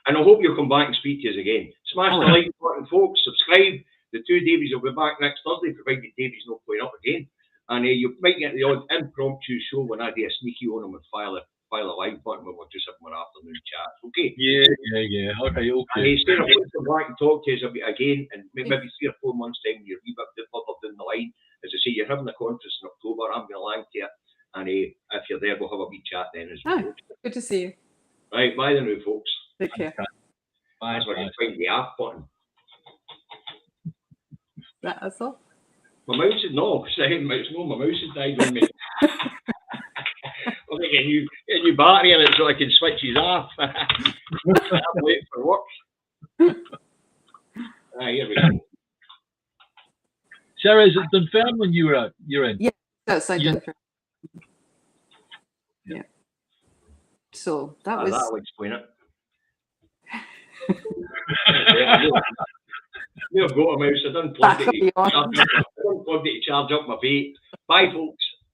And I hope you'll come back and speak to us again. Smash the like button, folks. Subscribe. The two Davies will be back next Thursday, provided Davies not playing up again. And you might get the odd impromptu show when I do a sneaky on them and file a like button when we're just having our afternoon chat. Okay? Yeah. Okay. And Sarah, please come back and talk to us again, and maybe 3 or 4 months' time, you're a wee bit further down the line. As I say, you're having a conference in October. I'm going along to it. And if you're there, we'll have a wee chat then as well. Good to see you. Right, bye then, folks. Take care. Bye. That's where you find the off button. That's all. My mouse is no, my mouse has died on me. I'll get a new battery in it so I can switch these off. I'm late for work. Here we go. Sarah, is it Dunfermline you're in? Yeah, outside Dunfermline. Yeah. So that was. That'll explain it. I've got a mouse. I done plugged it to charge up my vape. Bye, folks.